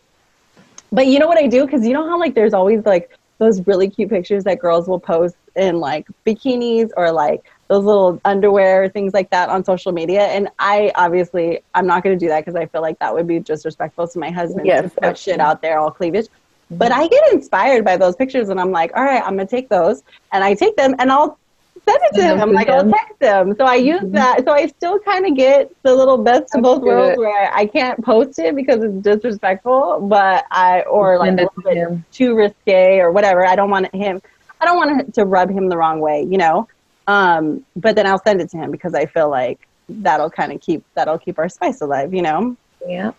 know what I do? Cause you know how like, there's always like those really cute pictures that girls will post in like bikinis or like those little underwear, things like that on social media. And I'm not going to do that because I feel like that would be disrespectful to my husband to put shit out there, all cleavage. But I get inspired by those pictures and I'm like, all right, I'm going to take those. And I take them and I'll send it to him. I'm like, I'll text them. So I use that. So I still kind of get the little best of both worlds where I can't post it because it's disrespectful, but or like a little bit too risque or whatever. I don't want to rub him the wrong way, you know? But then I'll send it to him because I feel like that'll keep our spice alive, you know? Yeah.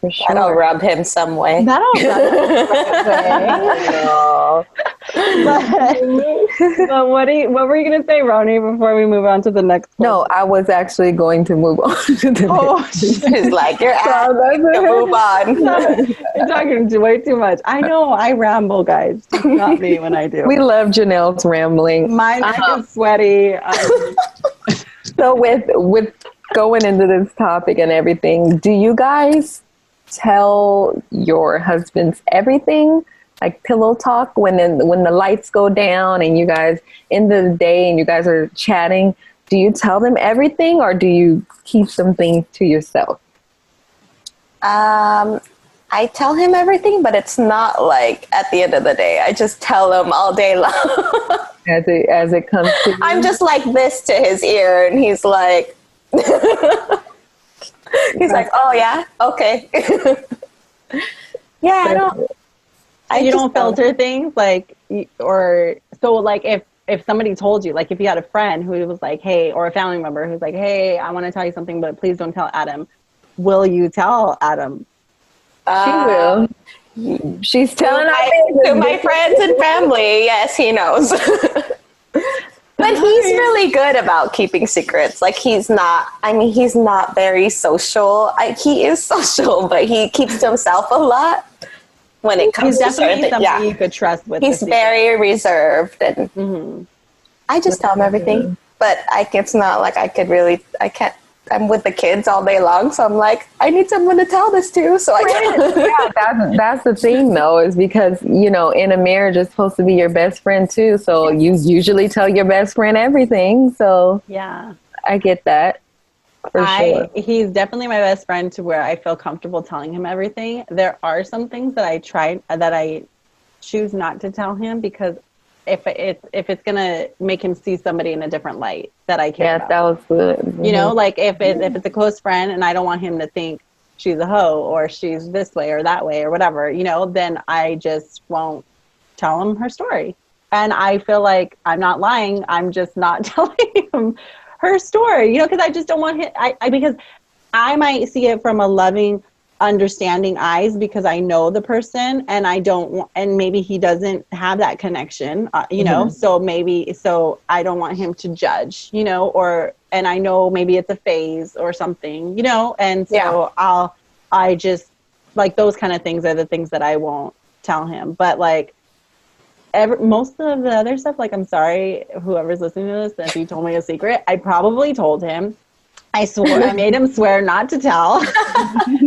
For sure. That'll rub him some way. That'll rub him some way. But what were you going to say, Roni, before we move on to the next one? No, I was actually going to move on to the next. She's like, you're asking to move on. You're talking way too much. I know, I ramble, guys. It's not me when I do. We love Janelle's rambling. My neck is sweaty. So with going into this topic and everything, do you guys tell your husbands everything, like pillow talk when the lights go down and you guys end of the day and you guys are chatting? Do you tell them everything or do you keep some things to yourself? I tell him everything, but it's not like at the end of the day. I just tell him all day long. as it comes to you? I'm just like this to his ear and he's like he's like, oh yeah, okay. Yeah, you don't filter things like, or so like if somebody told you, like if you had a friend who was like, hey, or a family member who's like, hey, I want to tell you something, but please don't tell Adam. Will you tell Adam? She will. She's telling to my friends and family. Yes, he knows. But he's really good about keeping secrets. Like he's not very social. He is social, but he keeps to himself a lot when it comes to certain things. Yeah, you could trust with. He's very reserved, and I just tell him everything. But it's not like I can't I'm with the kids all day long, so I'm like, I need someone to tell this to. So I Yeah, that's the thing though, is because, you know, in a marriage, it's supposed to be your best friend too. So you usually tell your best friend everything. So Yeah. I get that for sure. He's definitely my best friend to where I feel comfortable telling him everything. There are some things that I choose not to tell him because if it's gonna make him see somebody in a different light that I care about. That was good. Mm-hmm. You know, like if it's a close friend and I don't want him to think she's a hoe or she's this way or that way or whatever, you know, then I just won't tell him her story. And I feel like I'm not lying. I'm just not telling him her story, you know, because I just don't want him. Because I might see it from a loving, understanding eyes because I know the person and I don't want, and maybe he doesn't have that connection, you know, so I don't want him to judge, you know, and I know maybe it's a phase or something, you know, and so I just like those kind of things are the things that I won't tell him. But like most of the other stuff, like, I'm sorry, whoever's listening to this, if you told me a secret, I probably told him. I swore, I made him swear not to tell,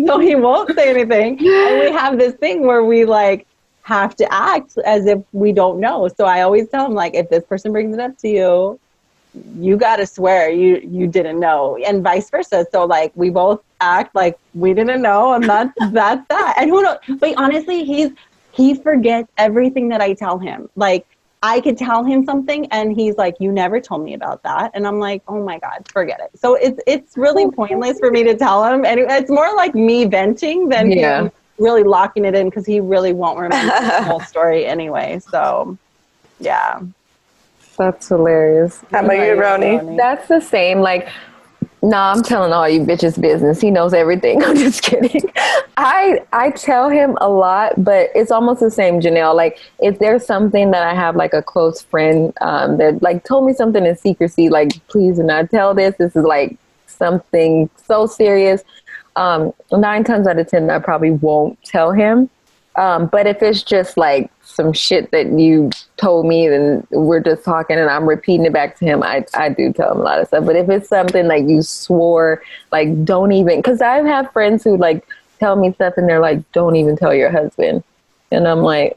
so he won't say anything. And we have this thing where we like have to act as if we don't know. So I always tell him, like, if this person brings it up to you, you got to swear you didn't know, and vice versa. So like we both act like we didn't know, and that's that. And who knows? But honestly, he forgets everything that I tell him. Like, I could tell him something and he's like, you never told me about that. And I'm like, oh my God, forget it. So it's really pointless for me to tell him. And it's more like me venting than him really locking it in because he really won't remember the whole story anyway. So, yeah. That's hilarious. How about you, Roni? That's the same. Like, nah, I'm telling all you bitches business. He knows everything. I'm just kidding. I tell him a lot, but it's almost the same, Janelle. Like, if there's something that I have, like a close friend that like told me something in secrecy, like, please do not tell this. This is like something so serious. 9 times out of 10, I probably won't tell him. But if it's just like some shit that you told me and we're just talking and I'm repeating it back to him, I do tell him a lot of stuff. But if it's something like you swore, like, don't even, because I have friends who like tell me stuff and they're like, don't even tell your husband. And I'm like,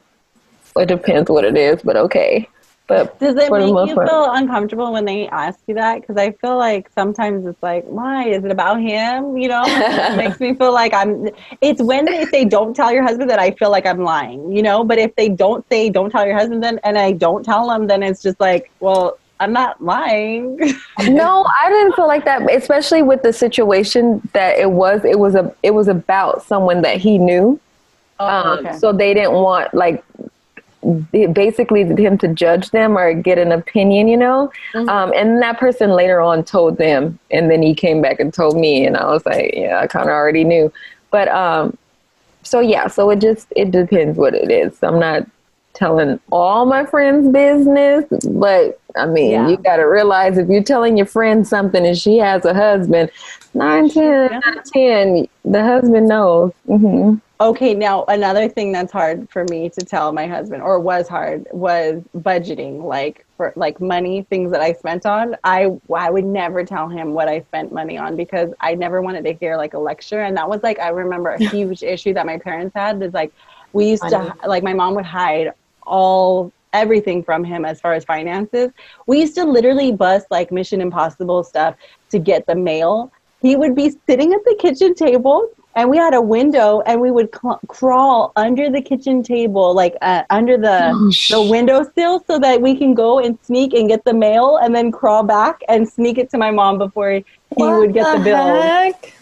it depends what it is, but okay. But does it make you feel uncomfortable when they ask you that? Because I feel like sometimes it's like, why? Is it about him? You know, it makes me feel like it's when they say don't tell your husband that I feel like I'm lying, you know? But if they don't say don't tell your husband then, and I don't tell them, then it's just like, well, I'm not lying. No, I didn't feel like that, especially with the situation that it was about someone that he knew. Okay. So they didn't want like basically him to judge them or get an opinion, you know. And that person later on told them, and then he came back and told me, and I was like, yeah, I kind of already knew. But so it depends what it is. I'm not telling all my friends business, but I mean, you got to realize if you're telling your friend something and she has a husband, 10 out of 10, the husband knows. Mm-hmm. Okay, now another thing that's hard for me to tell my husband, or was hard, was budgeting, like for like money, things that I spent on. I would never tell him what I spent money on because I never wanted to hear like a lecture. And that was like, I remember a huge issue that my parents had is like, we used to, like, my mom would hide everything from him as far as finances. We used to literally bust like Mission Impossible stuff to get the mail. He would be sitting at the kitchen table, and we had a window, and we would crawl under the kitchen table, like under the windowsill, so that we can go and sneak and get the mail, and then crawl back and sneak it to my mom before he would get the bill.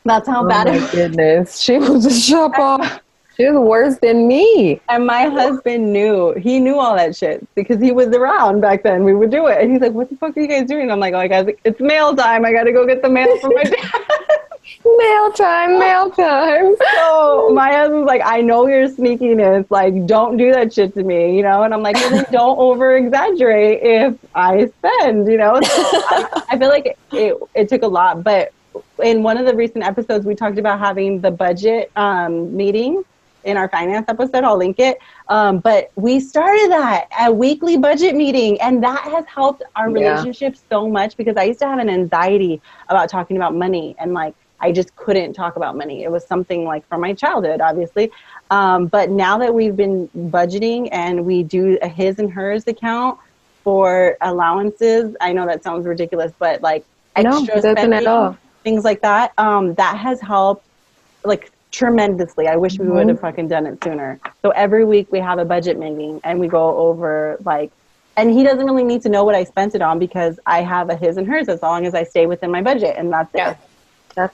That's how bad it was. Oh my goodness, she was a shop off. She was worse than me. And my husband knew. He knew all that shit because he was around back then. We would do it, and he's like, "What the fuck are you guys doing?" I'm like, "Oh, guys, it's mail time. I got to go get the mail from my dad." Mail time. So my husband's like, I know your sneakiness. Like, don't do that shit to me, you know? And I'm like, well, then don't over exaggerate if I spend, you know? So I feel like it took a lot. But in one of the recent episodes, we talked about having the budget meeting. in our finance episode. I'll link it. But we started that a weekly budget meeting, and that has helped our relationship so much, because I used to have an anxiety about talking about money, and like I just couldn't talk about money. It was something like from my childhood, obviously. But now that we've been budgeting and we do a his and hers account for allowances, I know that sounds ridiculous, but like extra spending, things like that, that has helped like tremendously. I wish we would have fucking done it sooner. So every week we have a budget meeting and we go over like, and he doesn't really need to know what I spent it on, because I have a his and hers as long as I stay within my budget, and that's it.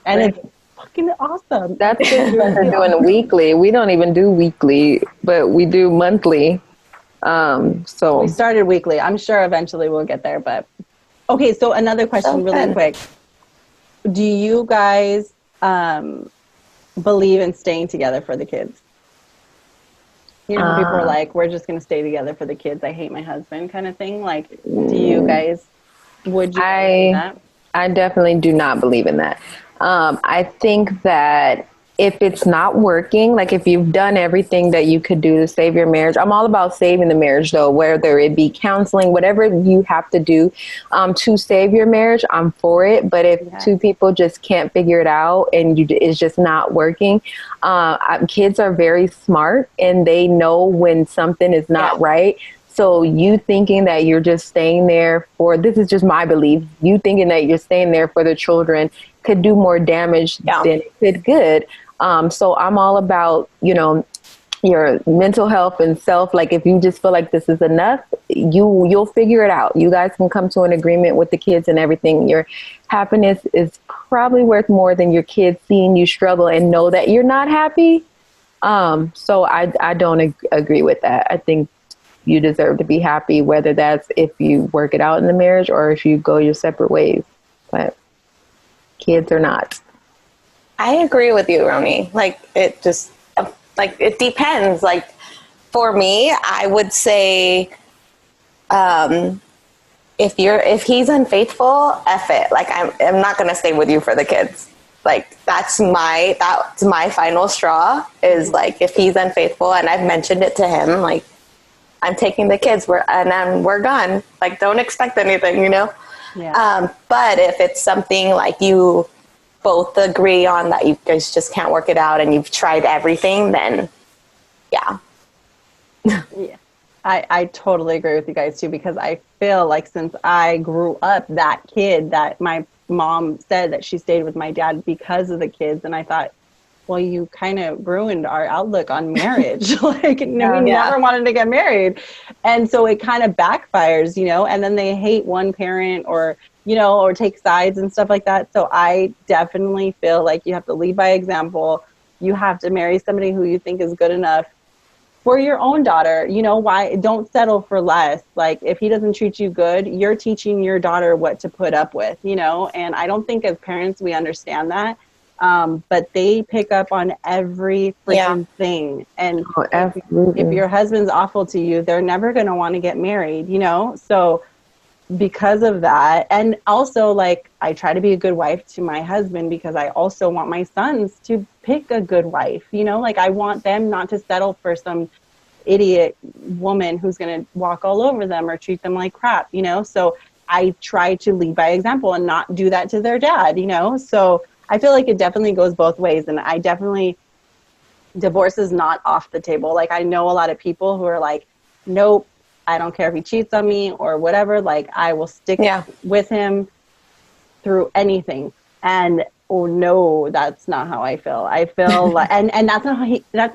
And it's fucking awesome. That's what we're doing weekly. We don't even do weekly, but we do monthly. So we started weekly. I'm sure eventually we'll get there, but okay. So another question really quick. Do you guys, believe in staying together for the kids? You know, people are like, we're just going to stay together for the kids. I hate my husband kind of thing. Like, do you guys, would you believe in that? I definitely do not believe in that. I think that if it's not working, like if you've done everything that you could do to save your marriage, I'm all about saving the marriage though, whether it be counseling, whatever you have to do to save your marriage, I'm for it. But if two people just can't figure it out and it's just not working, kids are very smart and they know when something is not right. So you thinking that you're just staying there for, this is just my belief, you thinking that you're staying there for the children could do more damage than it could good. So I'm all about, you know, your mental health and self. Like if you just feel like this is enough, you'll figure it out. You guys can come to an agreement with the kids and everything. Your happiness is probably worth more than your kids seeing you struggle and know that you're not happy. So I don't agree with that. I think you deserve to be happy, whether that's if you work it out in the marriage or if you go your separate ways. But kids or not. I agree with you, Roni. Like it just, like it depends. Like for me, I would say, if he's unfaithful, F it. Like I'm not gonna stay with you for the kids. Like that's my final straw is like if he's unfaithful, and I've mentioned it to him, like I'm taking the kids, we're gone. Like don't expect anything, you know? Yeah. But if it's something like you both agree on that you guys just can't work it out and you've tried everything, then yeah. I totally agree with you guys too, because I feel like since I grew up that kid that my mom said that she stayed with my dad because of the kids, and I thought, well, you kind of ruined our outlook on marriage. Like we never wanted to get married. And so it kind of backfires, you know, and then they hate one parent or, you know, or take sides and stuff like that. So I definitely feel like you have to lead by example. You have to marry somebody who you think is good enough for your own daughter. You know, why don't settle for less? Like if he doesn't treat you good, you're teaching your daughter what to put up with, you know, and I don't think as parents we understand that. But they pick up on every freaking thing. And if your husband's awful to you, they're never going to want to get married, you know? So because of that, and also like I try to be a good wife to my husband because I also want my sons to pick a good wife, you know? Like I want them not to settle for some idiot woman who's going to walk all over them or treat them like crap, you know? So I try to lead by example and not do that to their dad, you know? So I feel like it definitely goes both ways. And I definitely, divorce is not off the table. Like I know a lot of people who are like, nope, I don't care if he cheats on me or whatever. Like I will stick with him through anything. And oh no, that's not how I feel. I feel like, and that's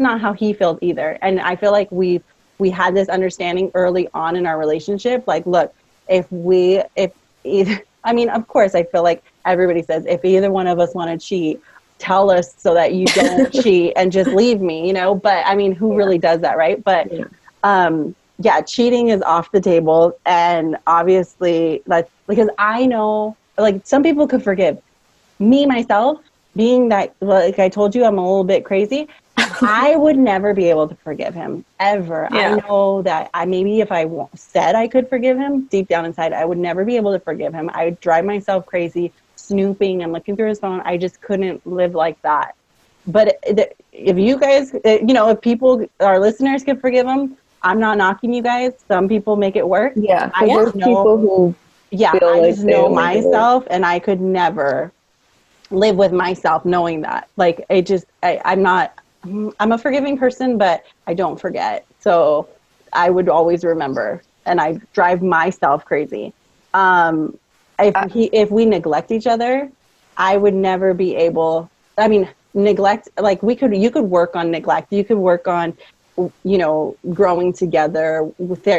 not how he feels either. And I feel like we had this understanding early on in our relationship. Like, look, if either, I mean, of course, I feel like everybody says, if either one of us want to cheat, tell us so that you don't cheat and just leave me, you know? But I mean, who really does that, right? But cheating is off the table. And obviously that's because I know, like some people could forgive. Me, myself, being that, like I told you, I'm a little bit crazy. I would never be able to forgive him ever. Yeah. I know that maybe if I said I could forgive him deep down inside, I would never be able to forgive him. I would drive myself crazy, snooping and looking through his phone. I just couldn't live like that. but if you guys, if people, our listeners can forgive them, I'm not knocking you guys. Some people make it work. Yeah, I there's just know, people who feel I like just they know don't make it work. myself, and I could never live with myself knowing that. Like, I'm a forgiving person, but I don't forget. So I would always remember, and I drive myself crazy. If we neglect each other, I would never be able, neglect, like you could work on neglect. You could work on, growing together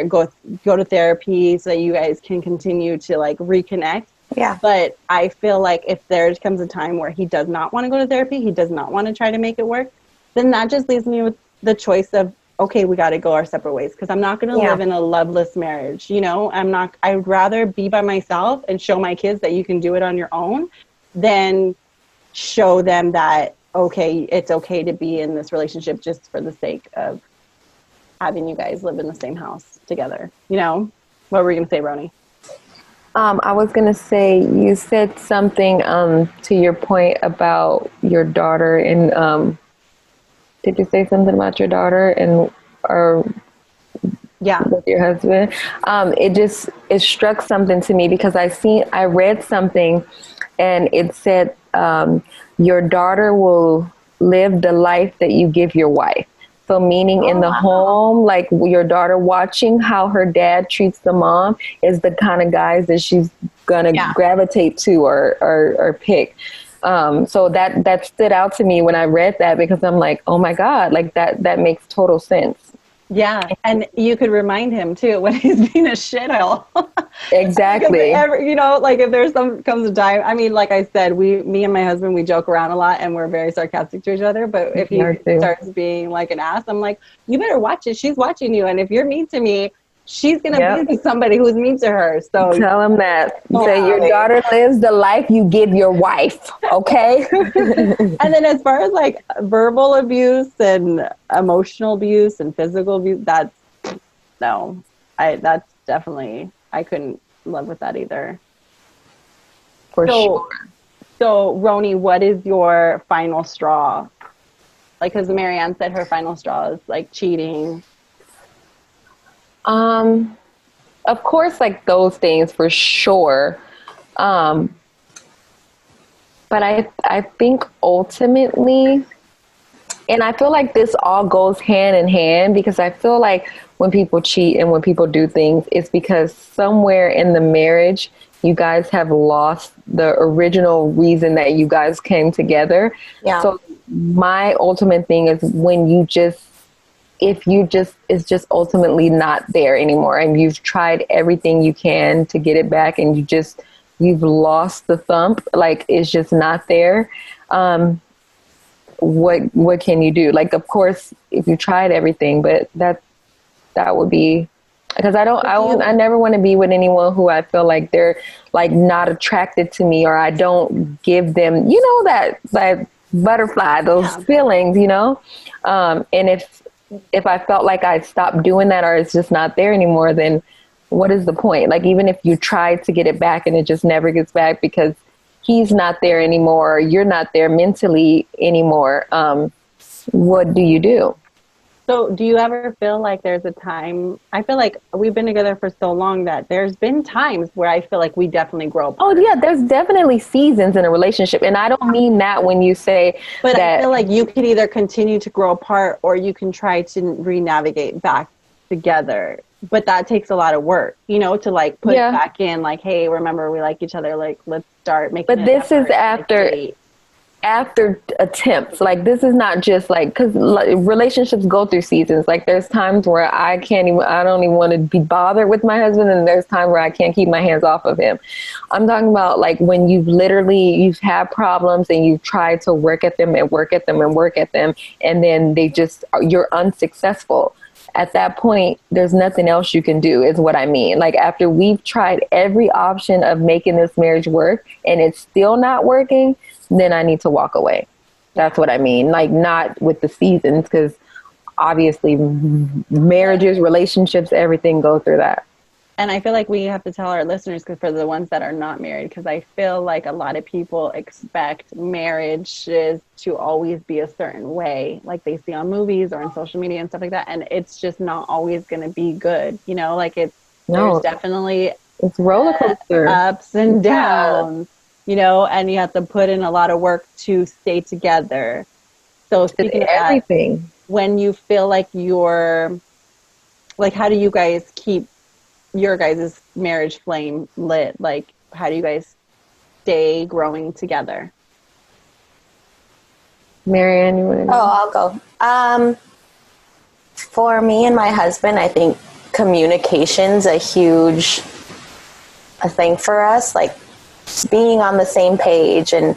go to therapy so that you guys can continue to like reconnect. Yeah. But I feel like if there comes a time where he does not want to go to therapy, he does not want to try to make it work, then that just leaves me with the choice of, okay, we got to go our separate ways, because I'm not going to live in a loveless marriage. I'd rather be by myself and show my kids that you can do it on your own than show them that, okay, it's okay to be in this relationship just for the sake of having you guys live in the same house together. What were you going to say, Roni? I was going to say, you said something to your point about your daughter, and did you say something about your daughter or with your husband? It struck something to me, because I read something and it said, your daughter will live the life that you give your wife. So meaning in the home, like your daughter watching how her dad treats the mom is the kind of guys that she's going to gravitate to or pick. So that stood out to me when I read that, because I'm like, oh my God, like that makes total sense. Yeah. And you could remind him too when he's being a shithole. Exactly. If there's comes a time, like I said, me and my husband, we joke around a lot and we're very sarcastic to each other. But if he starts being like an ass, I'm like, you better watch it. She's watching you. And if you're mean to me, she's going to be with somebody who's mean to her. So tell him that. Say your daughter lives the life you give your wife. Okay. And then as far as like verbal abuse and emotional abuse and physical abuse, that's definitely, I couldn't live with that either. For sure. So Roni, what is your final straw? Like, because Marianne said her final straw is like cheating. Of course, like those things for sure. But I think ultimately, and I feel like this all goes hand in hand, because I feel like when people cheat and when people do things, it's because somewhere in the marriage, you guys have lost the original reason that you guys came together. Yeah. So my ultimate thing is if it's just ultimately not there anymore, and you've tried everything you can to get it back, and you've lost the thump, like it's just not there. What can you do? Like, of course, if you tried everything, but that would be, because I never want to be with anyone who I feel like they're like not attracted to me, or I don't give them, that butterfly, those feelings, and if I felt like I stopped doing that, or it's just not there anymore, then what is the point? Like, even if you tried to get it back and it just never gets back because he's not there anymore, or you're not there mentally anymore, what do you do? So do you ever feel like there's a time, I feel like we've been together for so long that there's been times where I feel like we definitely grow apart. Oh yeah, there's definitely seasons in a relationship. And I don't mean that when you say but that. I feel like you can either continue to grow apart, or you can try to re-navigate back together. But that takes a lot of work, to like put back in, like, hey, remember we like each other, like let's start making. But this is after attempts. Like, this is not just like, because relationships go through seasons. Like, there's times where I don't even want to be bothered with my husband, and there's times where I can't keep my hands off of him. I'm talking about like when you've had problems and you've tried to work at them, and then you're unsuccessful. At that point, there's nothing else you can do, is what I mean. Like, after we've tried every option of making this marriage work and it's still not working, then I need to walk away. That's what I mean. Like, not with the seasons, because obviously marriages, relationships, everything go through that. And I feel like we have to tell our listeners, because for the ones that are not married, because I feel like a lot of people expect marriages to always be a certain way, like they see on movies or on social media and stuff like that. And it's just not always going to be good. You know, like there's definitely it's roller coaster, ups and downs, you know, and you have to put in a lot of work to stay together. So speaking of everything, that, when you feel like how do you guys keep your guys' marriage flame lit? Like, how do you guys stay growing together? Marianne, you want to? Oh, I'll go. For me and my husband, I think communication's a huge thing for us. Like, being on the same page and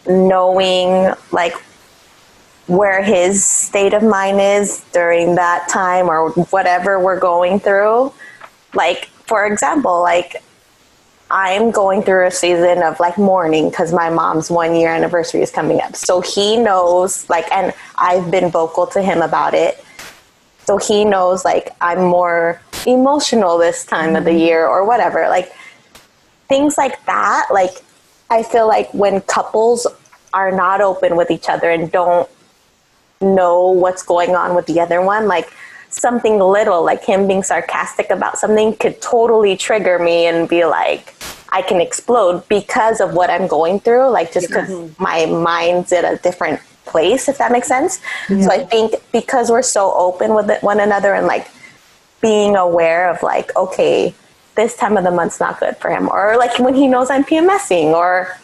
knowing, like, where his state of mind is during that time or whatever we're going through. Like, for example, like, I'm going through a season of, like, mourning because my mom's 1 year anniversary is coming up. So he knows, like, and I've been vocal to him about it. So he knows, like, I'm more emotional this time of the year or whatever. Like, things like that. Like, I feel like when couples are not open with each other and don't know what's going on with the other one, like, something little, like him being sarcastic about something could totally trigger me and be like, I can explode because of what I'm going through, like, just because my mind's at a different place, if that makes sense. So I think because we're so open with one another and, like, being aware of, like, okay, this time of the month's not good for him, or, like, when he knows I'm PMSing, or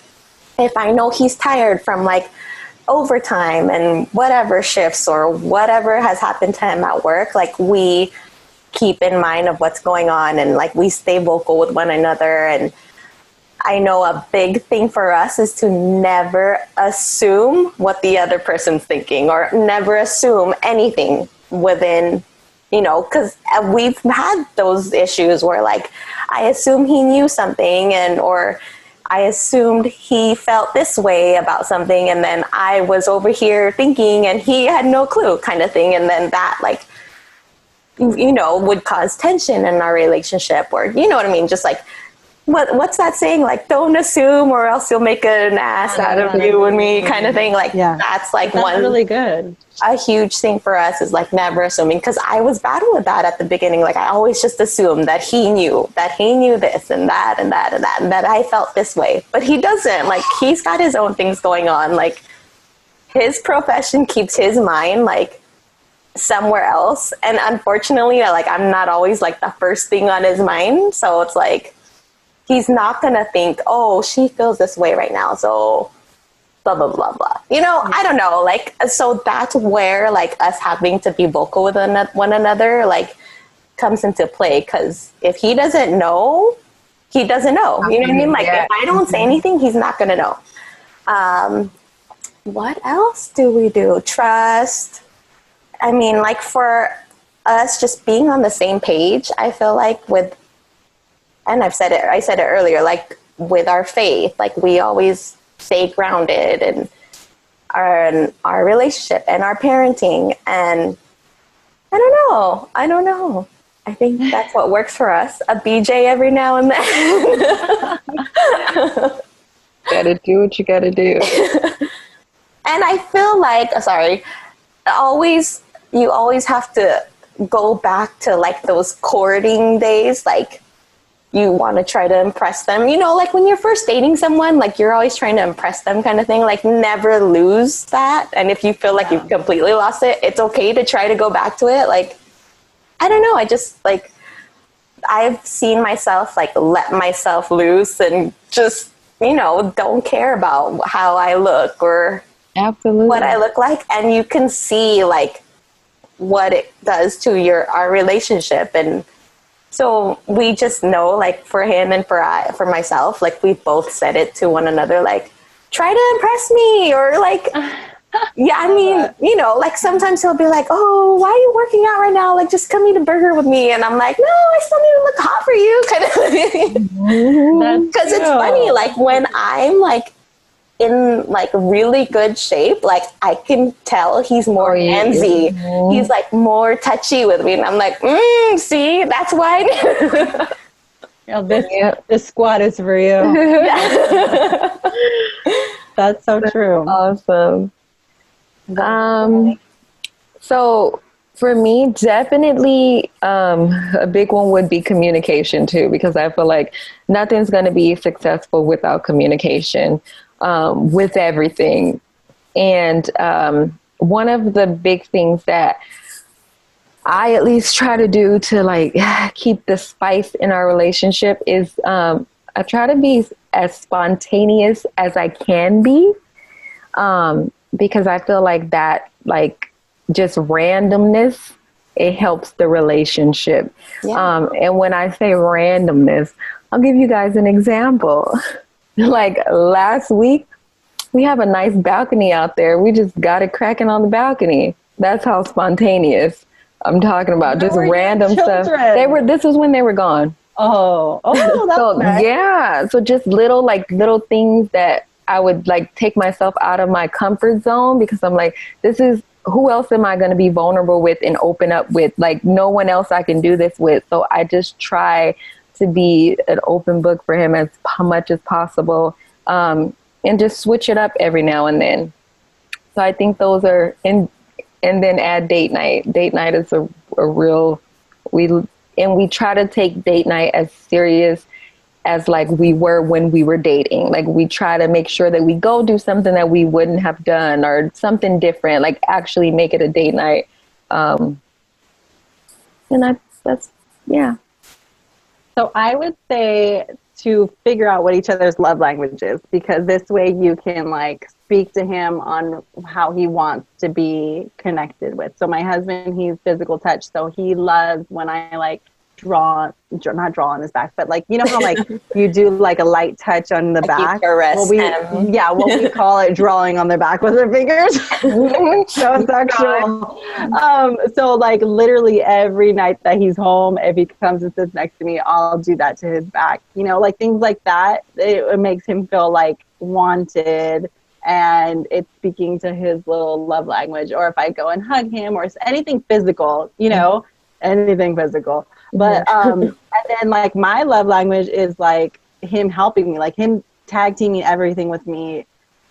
if I know he's tired from, like, overtime and whatever shifts or whatever has happened to him at work, like, we keep in mind of what's going on and, like, we stay vocal with one another. And I know a big thing for us is to never assume what the other person's thinking, or never assume anything within, you know, because we've had those issues where, like, I assume he knew something, or I assumed he felt this way about something, and then I was over here thinking and he had no clue, kind of thing. And then that, like, you know, would cause tension in our relationship, or, you know what I mean? Just like, what's that saying? Like, don't assume or else you'll make an ass out of you and me, kind of thing. Like, that's like one really good. A huge thing for us is, like, never assuming, because I was bad with that at the beginning. Like, I always just assumed that he knew this and that and that and that, and that I felt this way, but he doesn't. Like, he's got his own things going on. Like, his profession keeps his mind, like, somewhere else, and unfortunately, like, I'm not always, like, the first thing on his mind. So it's like, he's not gonna think, oh, she feels this way right now, so blah, blah, blah, blah. You know, I don't know. Like, so that's where, like, us having to be vocal with one another, like, comes into play. Because if he doesn't know, he doesn't know. You know what I mean? Like, if I don't say anything, he's not going to know. What else do we do? Trust. I mean, like, for us, just being on the same page, I feel like and I said it earlier, like, with our faith, like, we always stay grounded in our relationship and our parenting. And I don't know. I think that's what works for us. A BJ every now and then. Gotta do what you gotta do. And I feel like, you always have to go back to, like, those courting days. Like, you want to try to impress them, you know, like, when you're first dating someone, like, you're always trying to impress them, kind of thing. Like, never lose that. And if you feel like you've completely lost it, it's okay to try to go back to it. Like, I don't know. I just, like, I've seen myself, like, let myself loose and just, you know, don't care about how I look or what I look like. And you can see, like, what it does to our relationship. And so we just know, like, for him and for myself, like, we both said it to one another, like, try to impress me, or, like, yeah, I mean, you know, like, sometimes he'll be like, oh, why are you working out right now? Like, just come eat a burger with me. And I'm like, no, I still need to look hot for you, kind of thing. Because it's funny, like, when I'm, like, in like really good shape, like I can tell he's more handsy. He's like more touchy with me, and I'm like, see, that's why. This squad is for you. That's so true. Awesome. So for me, definitely a big one would be communication too, because I feel like nothing's going to be successful without communication with everything. And one of the big things that I at least try to do to like keep the spice in our relationship is I try to be as spontaneous as I can be, because I feel like that, like, just randomness, it helps the relationship. And when I say randomness, I'll give you guys an example. Like last week, we have a nice balcony out there. We just got it cracking on the balcony. That's how spontaneous I'm talking about. Just random stuff. This was when they were gone. Oh, that's so nice. Yeah. So just little things that I would like take myself out of my comfort zone, because I'm like, who else am I going to be vulnerable with and open up with? Like, no one else I can do this with. So I just try to be an open book for him as much as possible, and just switch it up every now and then. So I think those are, and then add date night. Date night is a real, we try to take date night as serious as like we were when we were dating. Like we try to make sure that we go do something that we wouldn't have done or something different, like actually make it a date night. And that's yeah. So I would say to figure out what each other's love language is, because this way you can like speak to him on how he wants to be connected with. So my husband, he's physical touch. So he loves when I like not draw on his back, but like, you know how like you do like a light touch on the back? What we call it drawing on their back with our fingers. So sexual. So like literally every night that he's home, if he comes and sits next to me, I'll do that to his back. You know, like things like that. It makes him feel like wanted, and it's speaking to his little love language. Or if I go and hug him or anything physical, you know, anything physical. But and then like my love language is like him helping me, like him tag teaming everything with me.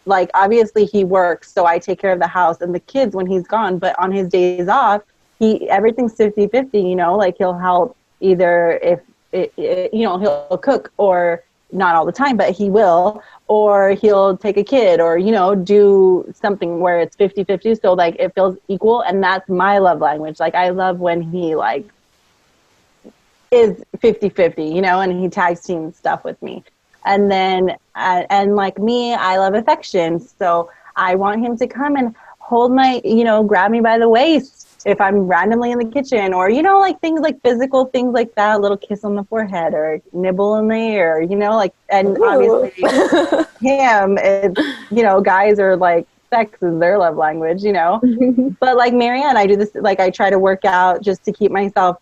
Like obviously he works, so I take care of the house and the kids when he's gone, but on his days off, everything's 50-50, you know, like he'll help either if you know, he'll cook, or not all the time, but he will, or he'll take a kid, or, you know, do something where it's 50-50. So like it feels equal. And that's my love language. Like I love when he like is 50-50, you know, and he tags team stuff with me. And then, and like me, I love affection. So I want him to come and hold my, you know, grab me by the waist if I'm randomly in the kitchen, or, you know, like things like physical things like that, a little kiss on the forehead or nibble in the ear, you know, like, and obviously him, it's, you know, guys are like, sex is their love language, you know. But like Marianne, I do this, like I try to work out just to keep myself,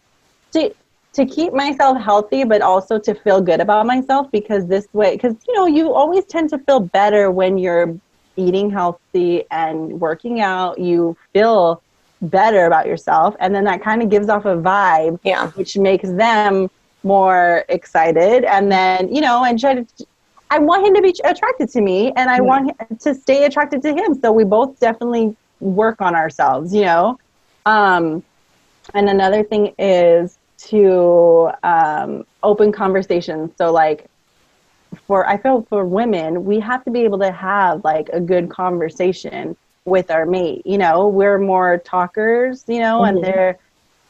to keep myself healthy, but also to feel good about myself, because this way, because, you know, you always tend to feel better when you're eating healthy and working out. You feel better about yourself, and then that kind of gives off a vibe, which makes them more excited. And then, you know, and I want him to be attracted to me, and I want him to stay attracted to him. So we both definitely work on ourselves, you know. And another thing is to open conversations. So like I feel for women, we have to be able to have like a good conversation with our mate. You know, we're more talkers, you know, and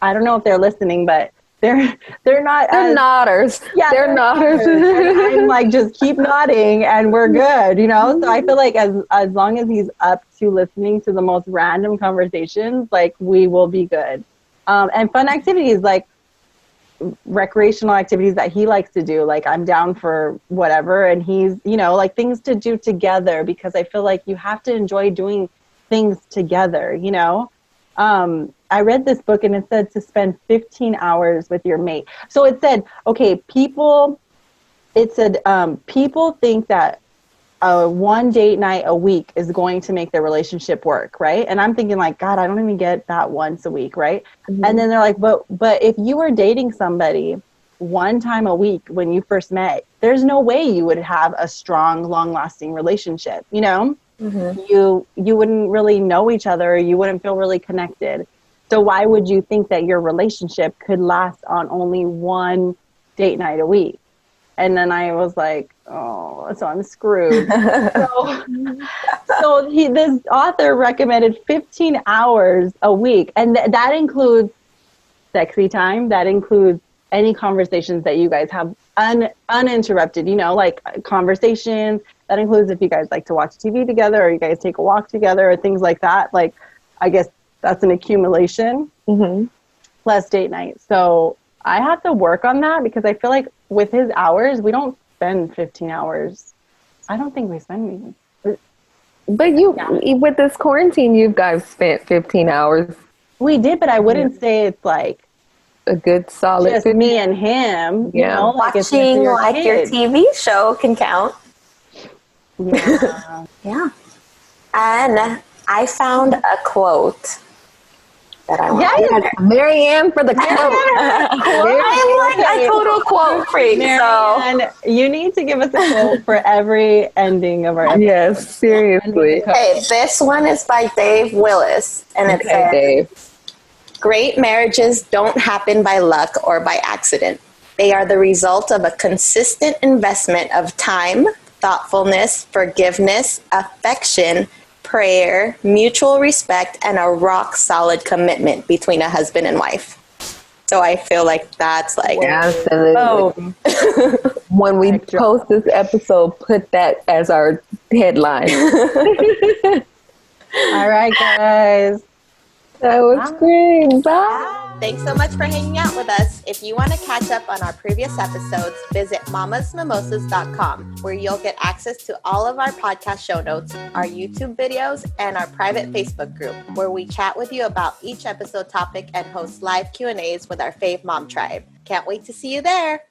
I don't know if they're listening, but they're not. They're nodders. Yeah, they're nodders. And I'm like, just keep nodding and we're good, you know? So I feel like as long as he's up to listening to the most random conversations, like we will be good. And fun activities, like recreational activities that he likes to do. Like I'm down for whatever. And he's, you know, like things to do together, because I feel like you have to enjoy doing things together, you know? I read this book and it said to spend 15 hours with your mate. So it said, okay, people think that one date night a week is going to make their relationship work, right? And I'm thinking like, God, I don't even get that once a week, right? Mm-hmm. And then they're like, but if you were dating somebody one time a week when you first met, there's no way you would have a strong, long-lasting relationship, you know? Mm-hmm. You wouldn't really know each other. You wouldn't feel really connected. So why would you think that your relationship could last on only one date night a week? And then I was like, oh, so I'm screwed. so this author recommended 15 hours a week. And that includes sexy time. That includes any conversations that you guys have uninterrupted, you know, like conversations. That includes if you guys like to watch TV together or you guys take a walk together or things like that. Like, I guess that's an accumulation plus date night. So I have to work on that because I feel like with his hours, we don't spend 15 hours. I don't think we spend even. But with this quarantine, you guys spent 15 hours. We did, but I wouldn't say it's like a good solid just 15. me and him. You know, like it's Watching your like your kid. TV show can count. Yeah. Yeah. And I found a quote that I want to share. Marianne for the quote. I'm like a total quote freak. Marianne, you need to give us a quote for every ending of our episode. Yes, seriously. Okay, this one is by Dave Willis, and it says, Dave. "Great marriages don't happen by luck or by accident. They are the result of a consistent investment of time, thoughtfulness, forgiveness, affection, prayer, mutual respect, and a rock-solid commitment between a husband and wife." So I feel like that's like... Absolutely. Oh. When we post this episode, put that as our headline. All right, guys. That was great. Bye. Thanks so much for hanging out with us. If you want to catch up on our previous episodes, visit mamasmimosas.com, where you'll get access to all of our podcast show notes, our YouTube videos, and our private Facebook group, where we chat with you about each episode topic and host live Q&As with our fave mom tribe. Can't wait to see you there.